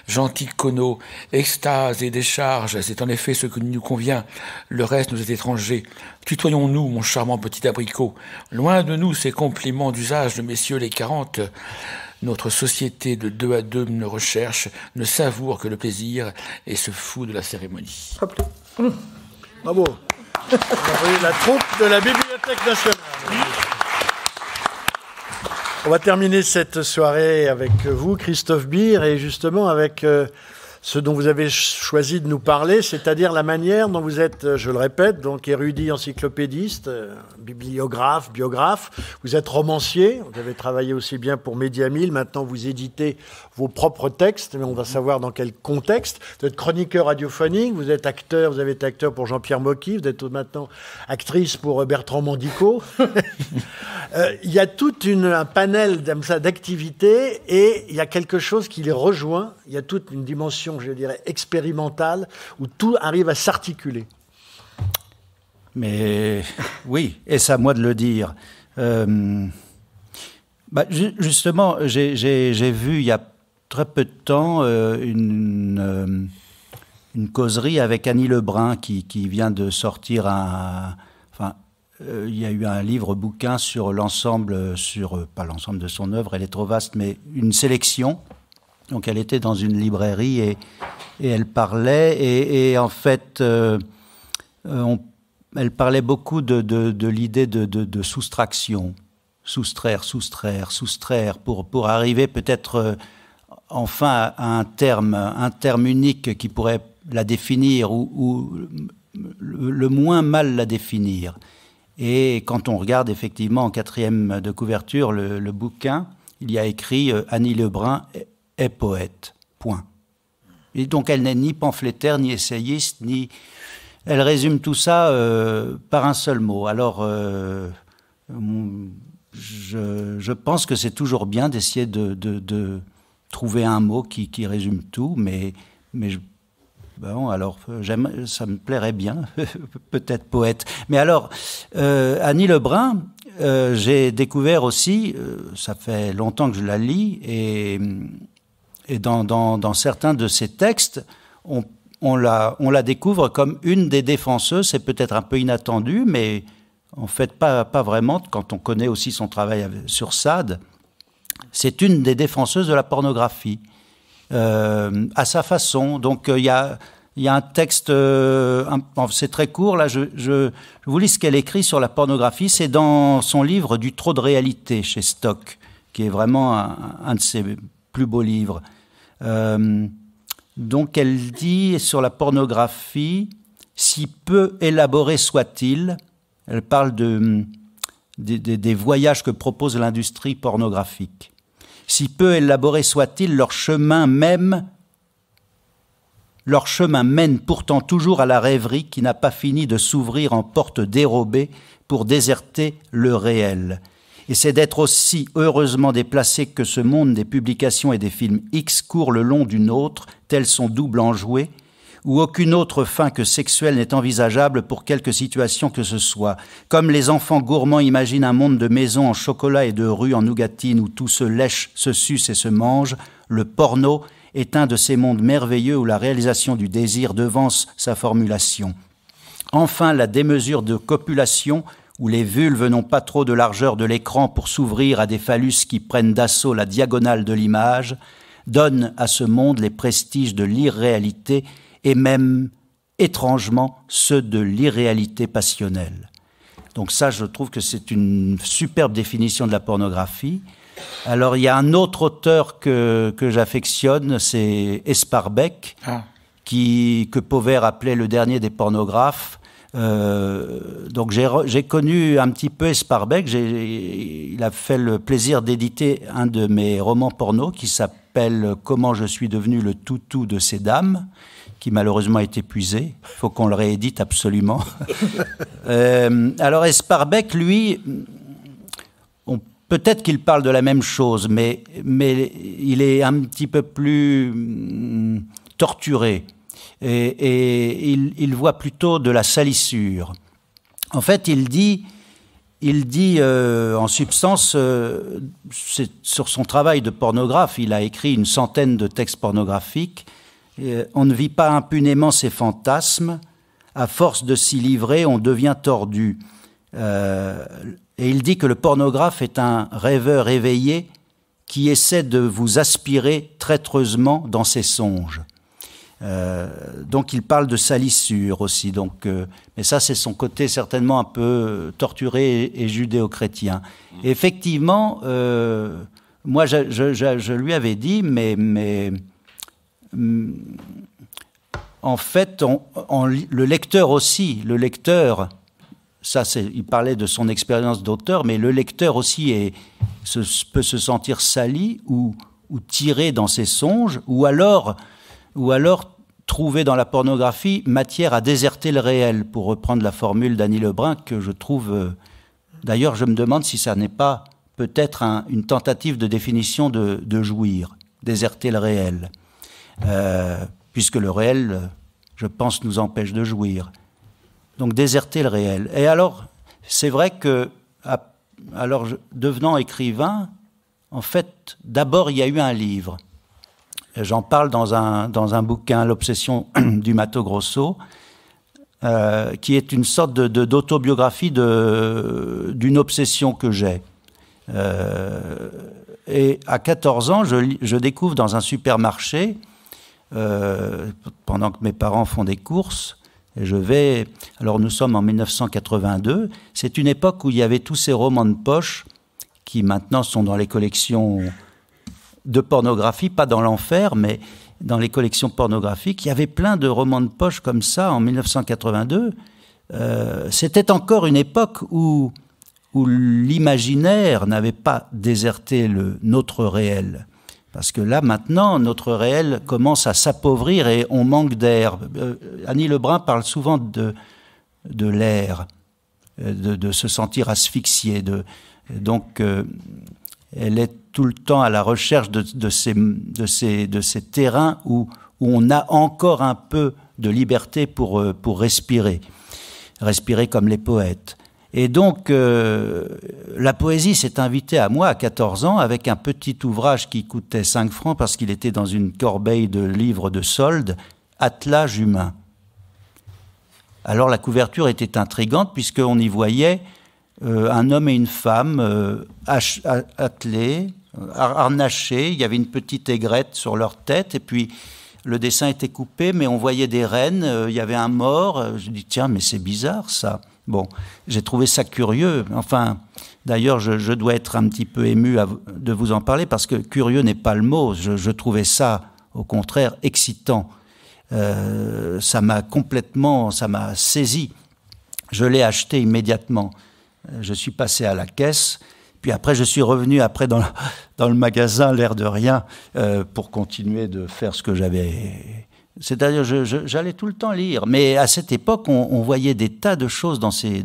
Gentil Conneau, extase et décharge, c'est en effet ce que nous convient. Le reste nous est étranger. Tutoyons-nous, mon charmant petit abricot. Loin de nous ces compliments d'usage de messieurs les 40. Notre société de 2 à 2 ne recherche, ne savoure que le plaisir et se fout de la cérémonie. Hop là. Bravo. On a la troupe de la Bibliothèque nationale. On va terminer cette soirée avec vous, Christophe Beer, et justement avec ce dont vous avez choisi de nous parler, c'est-à-dire la manière dont vous êtes, je le répète, donc érudit encyclopédiste, bibliographe, biographe, vous êtes romancier, vous avez travaillé aussi bien pour Média 1000, maintenant vous éditez vos propres textes, mais on va savoir dans quel contexte. Vous êtes chroniqueur radiophonique, vous êtes acteur, vous avez été acteur pour Jean-Pierre Mocky, vous êtes maintenant actrice pour Bertrand Mandico. Il y a tout un panel d'activités et il y a quelque chose qui les rejoint, il y a toute une dimension, je dirais, expérimentale, où tout arrive à s'articuler. Mais oui, et c'est à moi de le dire. Justement, j'ai vu il y a très peu de temps une causerie avec Annie Lebrun qui vient de sortir il y a eu un livre-bouquin sur l'ensemble, pas l'ensemble de son œuvre, elle est trop vaste, mais une sélection. Donc elle était dans une librairie et elle parlait et en fait elle parlait beaucoup de l'idée de soustraction, soustraire pour arriver peut-être enfin à un terme unique qui pourrait la définir ou le moins mal la définir. Et quand on regarde effectivement en 4e de couverture le bouquin, il y a écrit Annie Lebrun est poète. Point. Et donc elle n'est ni pamphlétaire, ni essayiste, ni... Elle résume tout ça par un seul mot. Alors, je pense que c'est toujours bien d'essayer de trouver un mot qui résume tout, mais bon, alors, ça me plairait bien, peut-être poète. Mais alors, Annie Lebrun, j'ai découvert aussi, ça fait longtemps que je la lis, et dans certains de ses textes, on la découvre comme une des défenseuses, c'est peut-être un peu inattendu, mais en fait pas vraiment, quand on connaît aussi son travail sur Sade, c'est une des défenseuses de la pornographie, à sa façon. Donc il y a un texte, c'est très court, là je vous lis ce qu'elle écrit sur la pornographie, c'est dans son livre Du trop de réalité chez Stock, qui est vraiment un de ses plus beaux livres. Donc elle dit sur la pornographie, si peu élaborés soient-ils, elle parle des voyages que propose l'industrie pornographique, si peu élaborés soient-ils, leur chemin mène pourtant toujours à la rêverie qui n'a pas fini de s'ouvrir en porte dérobée pour déserter le réel. Et c'est d'être aussi heureusement déplacé que ce monde des publications et des films X court le long d'une autre, tel son double enjoué, où aucune autre fin que sexuelle n'est envisageable pour quelque situation que ce soit. Comme les enfants gourmands imaginent un monde de maisons en chocolat et de rues en nougatine où tout se lèche, se suce et se mange, le porno est un de ces mondes merveilleux où la réalisation du désir devance sa formulation. Enfin, la démesure de copulation, où les vulves n'ont pas trop de largeur de l'écran pour s'ouvrir à des phallus qui prennent d'assaut la diagonale de l'image, donne à ce monde les prestiges de l'irréalité et même, étrangement, ceux de l'irréalité passionnelle. Donc ça, je trouve que c'est une superbe définition de la pornographie. Alors, il y a un autre auteur que j'affectionne, c'est Esparbeck, que Pauvert appelait le dernier des pornographes. Donc j'ai connu un petit peu Esparbeck. Il a fait le plaisir d'éditer un de mes romans porno qui s'appelle « Comment je suis devenu le toutou de ces dames », qui malheureusement est épuisé. Il faut qu'on le réédite absolument. Alors Esparbeck, lui, peut-être qu'il parle de la même chose, mais il est un petit peu plus torturé. Et il voit plutôt de la salissure. En fait, il dit en substance, sur son travail de pornographe, il a écrit une centaine de textes pornographiques. On ne vit pas impunément ses fantasmes. À force de s'y livrer, on devient tordu. Et il dit que le pornographe est un rêveur éveillé qui essaie de vous aspirer traîtreusement dans ses songes. Donc il parle de salissure aussi. Mais ça, c'est son côté certainement un peu torturé et judéo-chrétien. Et effectivement, moi, je lui avais dit, mais en fait, le lecteur aussi, ça, il parlait de son expérience d'auteur, mais le lecteur aussi peut se sentir sali ou tiré dans ses songes, ou alors trouver dans la pornographie matière à déserter le réel, pour reprendre la formule d'Annie Lebrun, que je trouve... D'ailleurs, je me demande si ça n'est pas peut-être une tentative de définition de jouir, déserter le réel. Puisque le réel, je pense, nous empêche de jouir. Donc déserter le réel. Et alors, c'est vrai que, devenant écrivain, en fait, d'abord, il y a eu un livre. J'en parle dans un bouquin, L'obsession du Mato Grosso, qui est une sorte d'autobiographie d'une obsession que j'ai. Et à 14 ans, je découvre dans un supermarché, pendant que mes parents font des courses, et alors nous sommes en 1982, c'est une époque où il y avait tous ces romans de poche qui maintenant sont dans les collections de pornographie, pas dans l'enfer, mais dans les collections pornographiques. Il y avait plein de romans de poche comme ça en 1982. C'était encore une époque où l'imaginaire n'avait pas déserté notre réel. Parce que là, maintenant, notre réel commence à s'appauvrir et on manque d'air. Annie Lebrun parle souvent de l'air, de se sentir asphyxié. Donc, elle est tout le temps à la recherche de ces terrains où on a encore un peu de liberté pour respirer comme les poètes. Et donc, la poésie s'est invitée à moi à 14 ans avec un petit ouvrage qui coûtait 5 francs parce qu'il était dans une corbeille de livres de solde, Attelage humain. Alors la couverture était intrigante puisqu'on y voyait un homme et une femme attelés, harnachés, il y avait une petite aigrette sur leur tête et puis le dessin était coupé mais on voyait des rennes, il y avait un mort. Je dis tiens mais c'est bizarre ça. Bon, j'ai trouvé ça curieux. Enfin, d'ailleurs, je dois être un petit peu ému de vous en parler parce que curieux n'est pas le mot. Je trouvais ça, au contraire, excitant. Ça m'a saisi. Je l'ai acheté immédiatement. Je suis passé à la caisse, puis après je suis revenu dans le magasin, l'air de rien, pour continuer de faire ce que j'avais. C'est-à-dire, j'allais tout le temps lire. Mais à cette époque, on voyait des tas de choses dans ces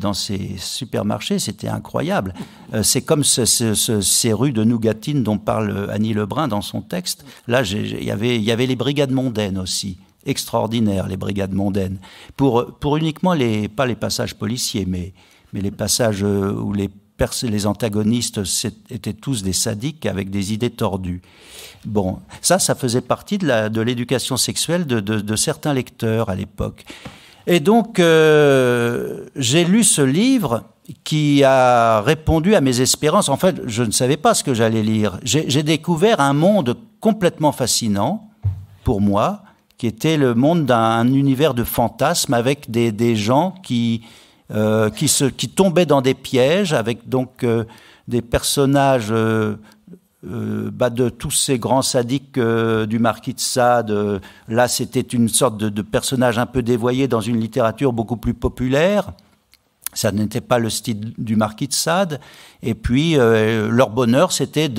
supermarchés. C'était incroyable. C'est comme ces rues de Nougatine dont parle Annie Lebrun dans son texte. Là, il y avait les brigades mondaines aussi. Extraordinaires, les brigades mondaines. Pour uniquement pas les passages policiers, mais les passages où les antagonistes étaient tous des sadiques avec des idées tordues. Bon, ça faisait partie de l'éducation sexuelle de certains lecteurs à l'époque. Et donc, j'ai lu ce livre qui a répondu à mes espérances. En fait, je ne savais pas ce que j'allais lire. J'ai découvert un monde complètement fascinant, pour moi, qui était le monde d'un univers de fantasmes avec des gens qui tombaient dans des pièges, avec donc des personnages de tous ces grands sadiques du Marquis de Sade. Là, c'était une sorte de personnage un peu dévoyé dans une littérature beaucoup plus populaire. Ça n'était pas le style du Marquis de Sade. Et puis, leur bonheur, c'était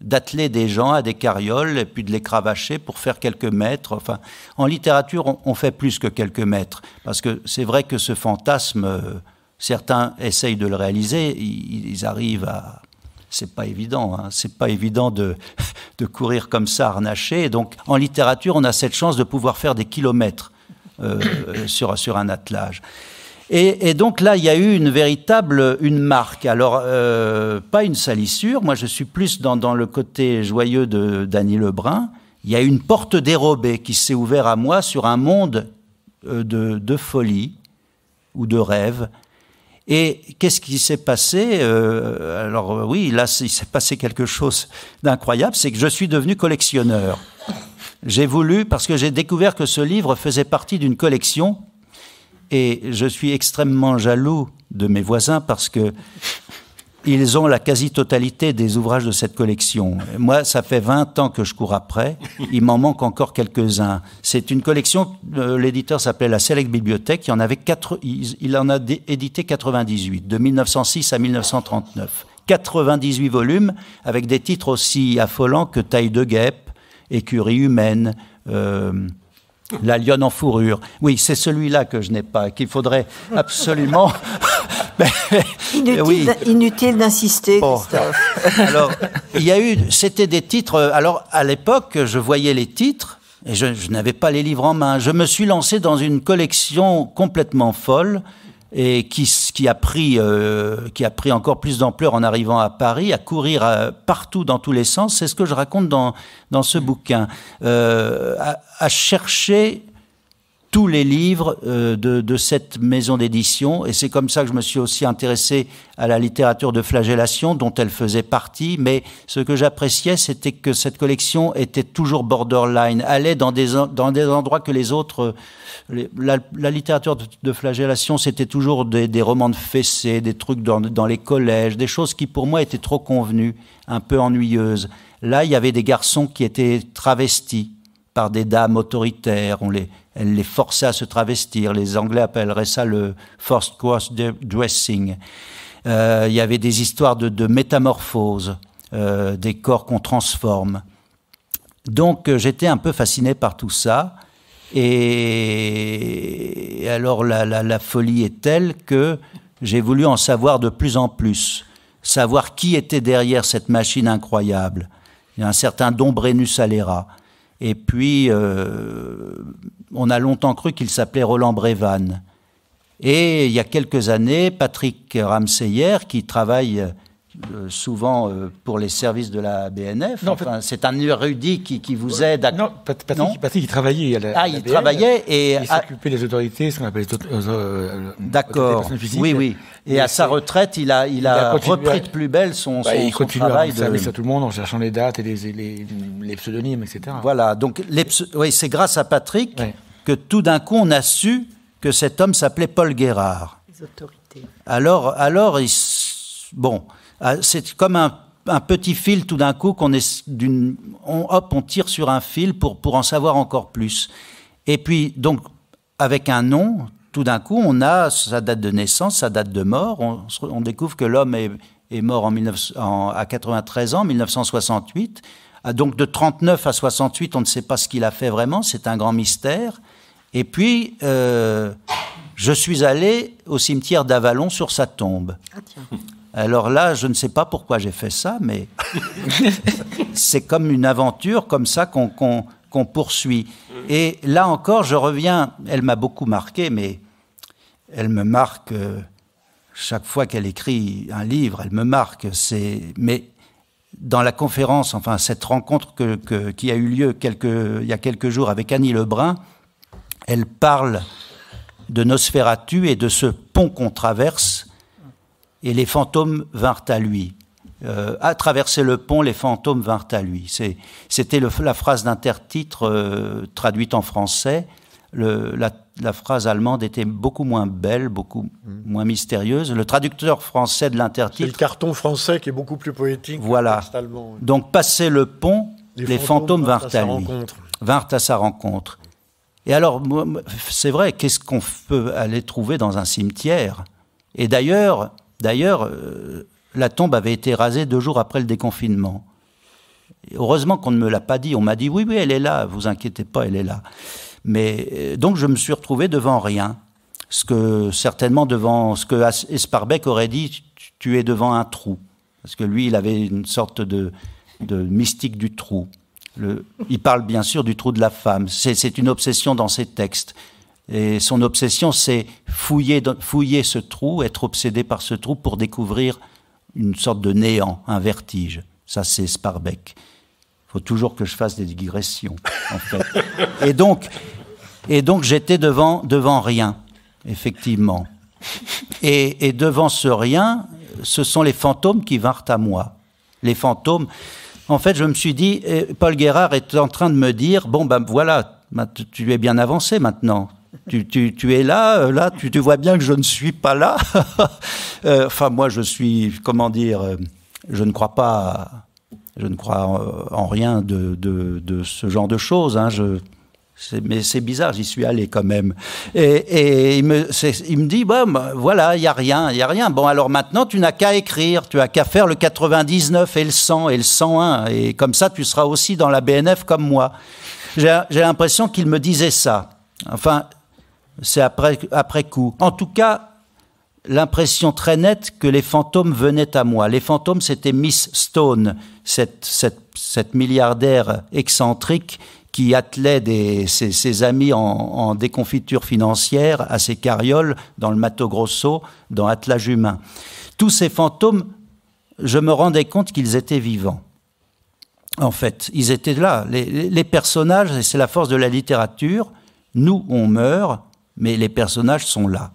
d'atteler des gens à des carrioles et puis de les cravacher pour faire quelques mètres. Enfin, en littérature, on fait plus que quelques mètres. Parce que c'est vrai que ce fantasme, certains essayent de le réaliser, ils arrivent à... C'est pas évident, hein. C'est pas évident de courir comme ça, harnaché. Et donc, en littérature, on a cette chance de pouvoir faire des kilomètres sur un attelage. Et donc là, il y a eu une marque. Alors, pas une salissure. Moi, je suis plus dans le côté joyeux d'Annie Lebrun. Il y a une porte dérobée qui s'est ouverte à moi sur un monde de folie ou de rêve. Et qu'est-ce qui s'est passé ? Alors oui, là, il s'est passé quelque chose d'incroyable. C'est que je suis devenu collectionneur. J'ai voulu, parce que j'ai découvert que ce livre faisait partie d'une collection. Et je suis extrêmement jaloux de mes voisins parce que ils ont la quasi-totalité des ouvrages de cette collection. Moi, ça fait 20 ans que je cours après. Il m'en manque encore quelques-uns. C'est une collection, l'éditeur s'appelait la Select Bibliothèque. Il en a édité 98, de 1906 à 1939. 98 volumes avec des titres aussi affolants que Taille de guêpe, Écurie humaine, La lionne en fourrure. Oui, c'est celui-là que je n'ai pas, qu'il faudrait absolument... Inutile d'insister, Christophe. Alors, c'était des titres... Alors, à l'époque, je voyais les titres et je n'avais pas les livres en main. Je me suis lancé dans une collection complètement folle et qui a pris encore plus d'ampleur en arrivant à Paris, à courir partout dans tous les sens. C'est ce que je raconte dans ce bouquin. À chercher tous les livres de cette maison d'édition. Et c'est comme ça que je me suis aussi intéressé à la littérature de flagellation, dont elle faisait partie. Mais ce que j'appréciais, c'était que cette collection était toujours borderline, allait dans des endroits que les autres... La littérature de flagellation, c'était toujours des romans de fessées, des trucs dans les collèges, des choses qui pour moi étaient trop convenues, un peu ennuyeuses. Là, il y avait des garçons qui étaient travestis par des dames autoritaires. Elle les forçait à se travestir. Les Anglais appelleraient ça le forced cross-dressing. Il y avait des histoires de métamorphose, des corps qu'on transforme. Donc, j'étais un peu fasciné par tout ça. Et alors, la folie est telle que j'ai voulu en savoir de plus en plus. Savoir qui était derrière cette machine incroyable. Il y a un certain Dombrenus Alera. Et puis, on a longtemps cru qu'il s'appelait Roland Brévan. Et il y a quelques années, Patrick Ramseyer, qui travaille souvent pour les services de la BNF, c'est un érudit qui vous aide à... Non, Patrick, il travaillait à la il BNF, travaillait et... Il s'occupait des autorités, ce qu'on appelle D'accord, oui. Et à sa retraite, il a repris de plus belle son travail. Il continue à rendre service à tout le monde en cherchant les dates et les pseudonymes, etc. Voilà, donc c'est grâce à Patrick que tout d'un coup, on a su que cet homme s'appelait Paul Guérard. Les autorités. Alors c'est comme un petit fil tout d'un coup on tire sur un fil pour en savoir encore plus. Et puis, donc, avec un nom, tout d'un coup, on a sa date de naissance, sa date de mort. On découvre que l'homme est mort à 93 ans, 1968. Donc, de 39 à 68, on ne sait pas ce qu'il a fait vraiment. C'est un grand mystère. Et puis, je suis allé au cimetière d'Avallon sur sa tombe. Ah, tiens. Alors là, je ne sais pas pourquoi j'ai fait ça, mais c'est comme une aventure comme ça qu'on poursuit. Et là encore, je reviens, elle m'a beaucoup marqué, mais elle me marque chaque fois qu'elle écrit un livre, elle me marque. Mais dans la conférence, enfin cette rencontre qui a eu lieu il y a quelques jours avec Annie Lebrun, elle parle de Nosferatu et de ce pont qu'on traverse, et les fantômes vinrent à lui. À traverser le pont, les fantômes vinrent à lui. C'était la phrase d'intertitre traduite en français. La phrase allemande était beaucoup moins belle, beaucoup moins mystérieuse. Le traducteur français de l'intertitre... C'est le carton français qui est beaucoup plus poétique voilà. que le texte allemand. Donc, passer le pont, les fantômes vinrent à lui. Vinrent à sa rencontre. Et alors, c'est vrai, qu'est-ce qu'on peut aller trouver dans un cimetière? Et d'ailleurs, la tombe avait été rasée 2 jours après le déconfinement. Et heureusement qu'on ne me l'a pas dit. On m'a dit, oui, elle est là, vous inquiétez pas, elle est là. Mais donc, je me suis retrouvé devant rien. Certainement devant ce que Esparbeck aurait dit, tu es devant un trou. Parce que lui, il avait une sorte de mystique du trou. Il parle bien sûr du trou de la femme. C'est une obsession dans ses textes. Et son obsession, c'est fouiller ce trou, être obsédé par ce trou pour découvrir une sorte de néant, un vertige. Ça, c'est Sparbeck. Il faut toujours que je fasse des digressions, en fait. Et donc j'étais devant rien, effectivement. Et devant ce rien, ce sont les fantômes qui vinrent à moi. Les fantômes... En fait, je me suis dit, Paul Guérard est en train de me dire, bon, ben voilà, tu es bien avancé maintenant. Tu es là, tu vois bien que je ne suis pas là. Enfin, moi, je suis, comment dire, je ne crois en rien de ce genre de choses. Hein, mais c'est bizarre, j'y suis allé quand même. Et il me dit, bon, voilà, il n'y a rien. Bon, alors maintenant, tu n'as qu'à écrire, tu n'as qu'à faire le 99 et le 100 et le 101. Et comme ça, tu seras aussi dans la BNF comme moi. J'ai l'impression qu'il me disait ça. Enfin, c'est après coup. En tout cas, l'impression très nette que les fantômes venaient à moi. Les fantômes, c'était Miss Stone, cette milliardaire excentrique qui attelait ses amis en déconfiture financière à ses carrioles dans le Mato Grosso, dans Attelage humain. Tous ces fantômes, je me rendais compte qu'ils étaient vivants. En fait, ils étaient là. Les personnages, et c'est la force de la littérature, nous, on meurt, mais les personnages sont là.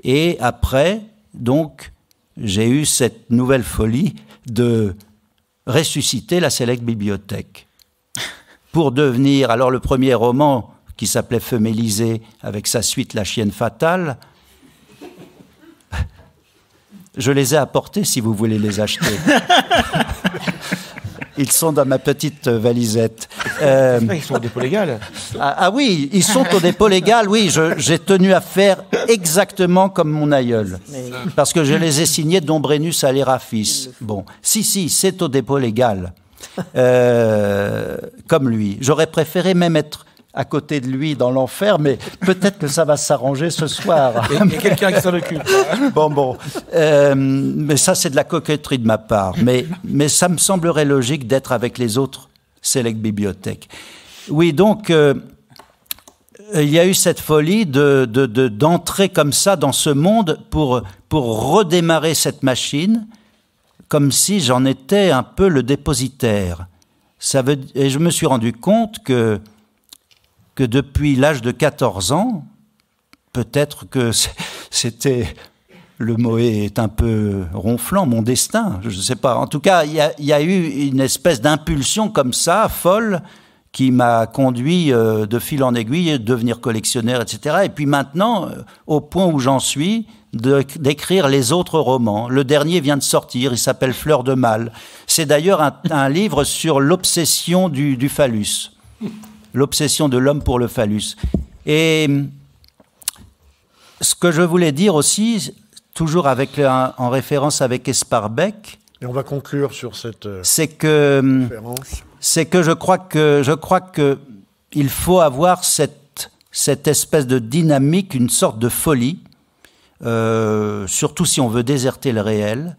Et après, donc, j'ai eu cette nouvelle folie de ressusciter la Select Bibliothèque. Pour devenir, alors le premier roman qui s'appelait Feu Mélisée, avec sa suite La Chienne Fatale, je les ai apportés si vous voulez les acheter. Ils sont dans ma petite valisette. Ils sont au dépôt légal. Ah oui, ils sont au dépôt légal, oui. J'ai tenu à faire exactement comme mon aïeul. Parce que je les ai signés d'Ombrenus à l'Érafis. Bon, si, c'est au dépôt légal. Comme lui. J'aurais préféré même être à côté de lui dans l'enfer, mais peut-être que ça va s'arranger ce soir. Il y a quelqu'un qui s'en occupe. Bon. Mais ça, c'est de la coquetterie de ma part. Mais ça me semblerait logique d'être avec les autres Select Bibliothèques. Oui, donc, il y a eu cette folie d'entrer comme ça dans ce monde pour redémarrer cette machine, comme si j'en étais un peu le dépositaire. Et je me suis rendu compte que depuis l'âge de 14 ans, peut-être que c'était, le mot est un peu ronflant, mon destin, je ne sais pas. En tout cas, il y a eu une espèce d'impulsion comme ça, folle, qui m'a conduit de fil en aiguille à devenir collectionneur, etc. Et puis maintenant, au point où j'en suis, d'écrire les autres romans. Le dernier vient de sortir, il s'appelle Fleur de Mal. C'est d'ailleurs un livre sur l'obsession du phallus. l'obsession de l'homme pour le phallus. Et ce que je voulais dire aussi, toujours en référence avec Esparbeck, et on va conclure sur cette c'est que je crois que il faut avoir cette espèce de dynamique, une sorte de folie, surtout si on veut déserter le réel.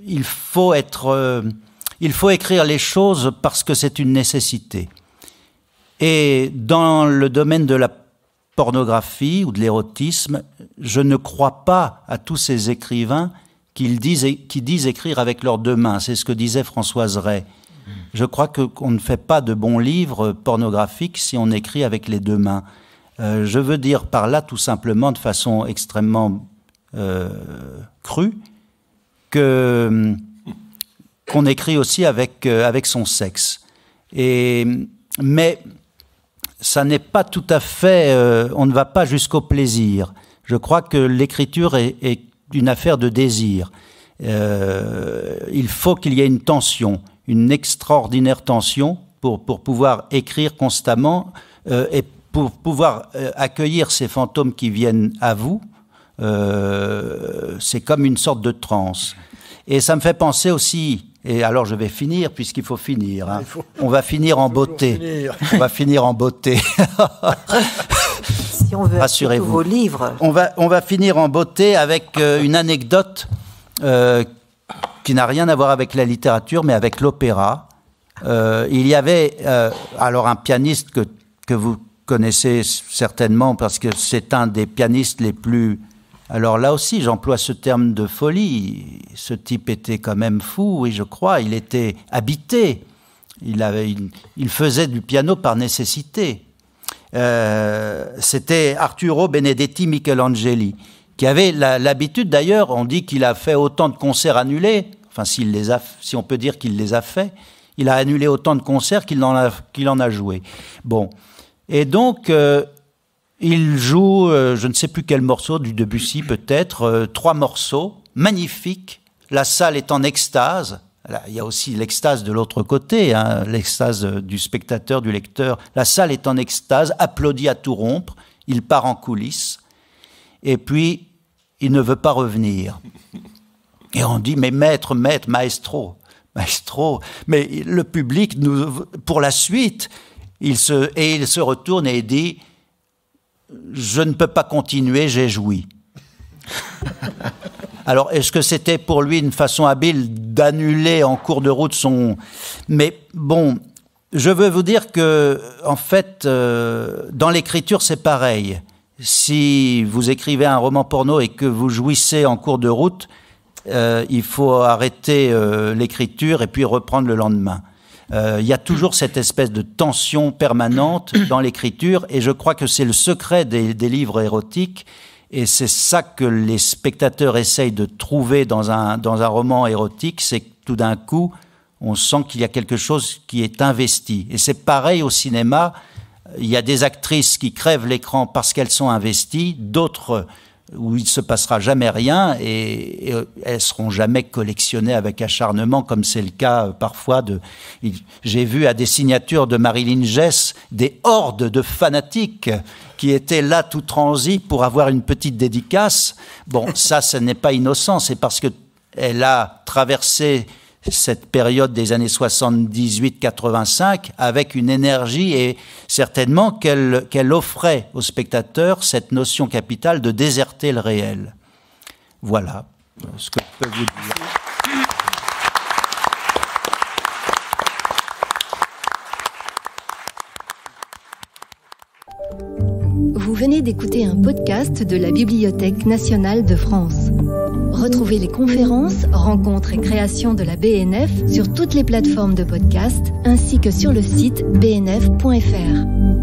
Il faut écrire les choses parce que c'est une nécessité. Et dans le domaine de la pornographie ou de l'érotisme, je ne crois pas à tous ces écrivains qui disent écrire avec leurs deux mains. C'est ce que disait Françoise Ray. Je crois qu'on ne fait pas de bons livres pornographiques si on écrit avec les deux mains. Je veux dire par là, tout simplement, de façon extrêmement crue, qu'on écrit aussi avec son sexe. Mais ça n'est pas tout à fait... on ne va pas jusqu'au plaisir. Je crois que l'écriture est une affaire de désir. Il faut qu'il y ait une tension, une extraordinaire tension pour pouvoir écrire constamment et pour pouvoir accueillir ces fantômes qui viennent à vous. C'est comme une sorte de transe. Et ça me fait penser aussi, et alors je vais finir puisqu'il faut finir. Hein. On va finir en beauté. On va finir en beauté. Si on veut acheter tous vos livres. On va finir en beauté avec une anecdote qui n'a rien à voir avec la littérature, mais avec l'opéra. Il y avait alors un pianiste que vous connaissez certainement parce que c'est un des pianistes les plus... Alors là aussi, j'emploie ce terme de folie. Ce type était quand même fou, oui, je crois. Il était habité. Il faisait du piano par nécessité. C'était Arturo Benedetti Michelangeli, qui avait l'habitude, d'ailleurs, on dit qu'il a fait autant de concerts annulés, enfin si on peut dire qu'il les a fait, il a annulé autant de concerts qu'il en a joué. Bon, et donc il joue, je ne sais plus quel morceau, du Debussy peut-être, 3 morceaux, magnifiques, la salle est en extase. Là, il y a aussi l'extase de l'autre côté, hein, l'extase du spectateur, du lecteur. La salle est en extase, applaudit à tout rompre, il part en coulisses, et puis il ne veut pas revenir. Et on dit, mais maître, maestro, mais le public, pour la suite, il se retourne et dit, je ne peux pas continuer, j'ai joui. Alors, est-ce que c'était pour lui une façon habile d'annuler en cours de route son... Mais bon, je veux vous dire que, en fait, dans l'écriture, c'est pareil. Si vous écrivez un roman porno et que vous jouissez en cours de route, il faut arrêter l'écriture et puis reprendre le lendemain. Il y a toujours cette espèce de tension permanente dans l'écriture et je crois que c'est le secret des livres érotiques. Et c'est ça que les spectateurs essayent de trouver dans un roman érotique, c'est que tout d'un coup, on sent qu'il y a quelque chose qui est investi. Et c'est pareil au cinéma, il y a des actrices qui crèvent l'écran parce qu'elles sont investies, d'autres où il ne se passera jamais rien et elles seront jamais collectionnées avec acharnement, comme c'est le cas parfois j'ai vu à des signatures de Marilyn Jess des hordes de fanatiques qui étaient là tout transis pour avoir une petite dédicace. Bon, ça, ce n'est pas innocent, c'est parce qu'elle a traversé cette période des années 78-85 avec une énergie et certainement qu'elle offrait aux spectateurs cette notion capitale de déserter le réel. Voilà ce que je peux vous dire. Vous venez d'écouter un podcast de la Bibliothèque nationale de France. Retrouvez les conférences, rencontres et créations de la BNF sur toutes les plateformes de podcast ainsi que sur le site bnf.fr.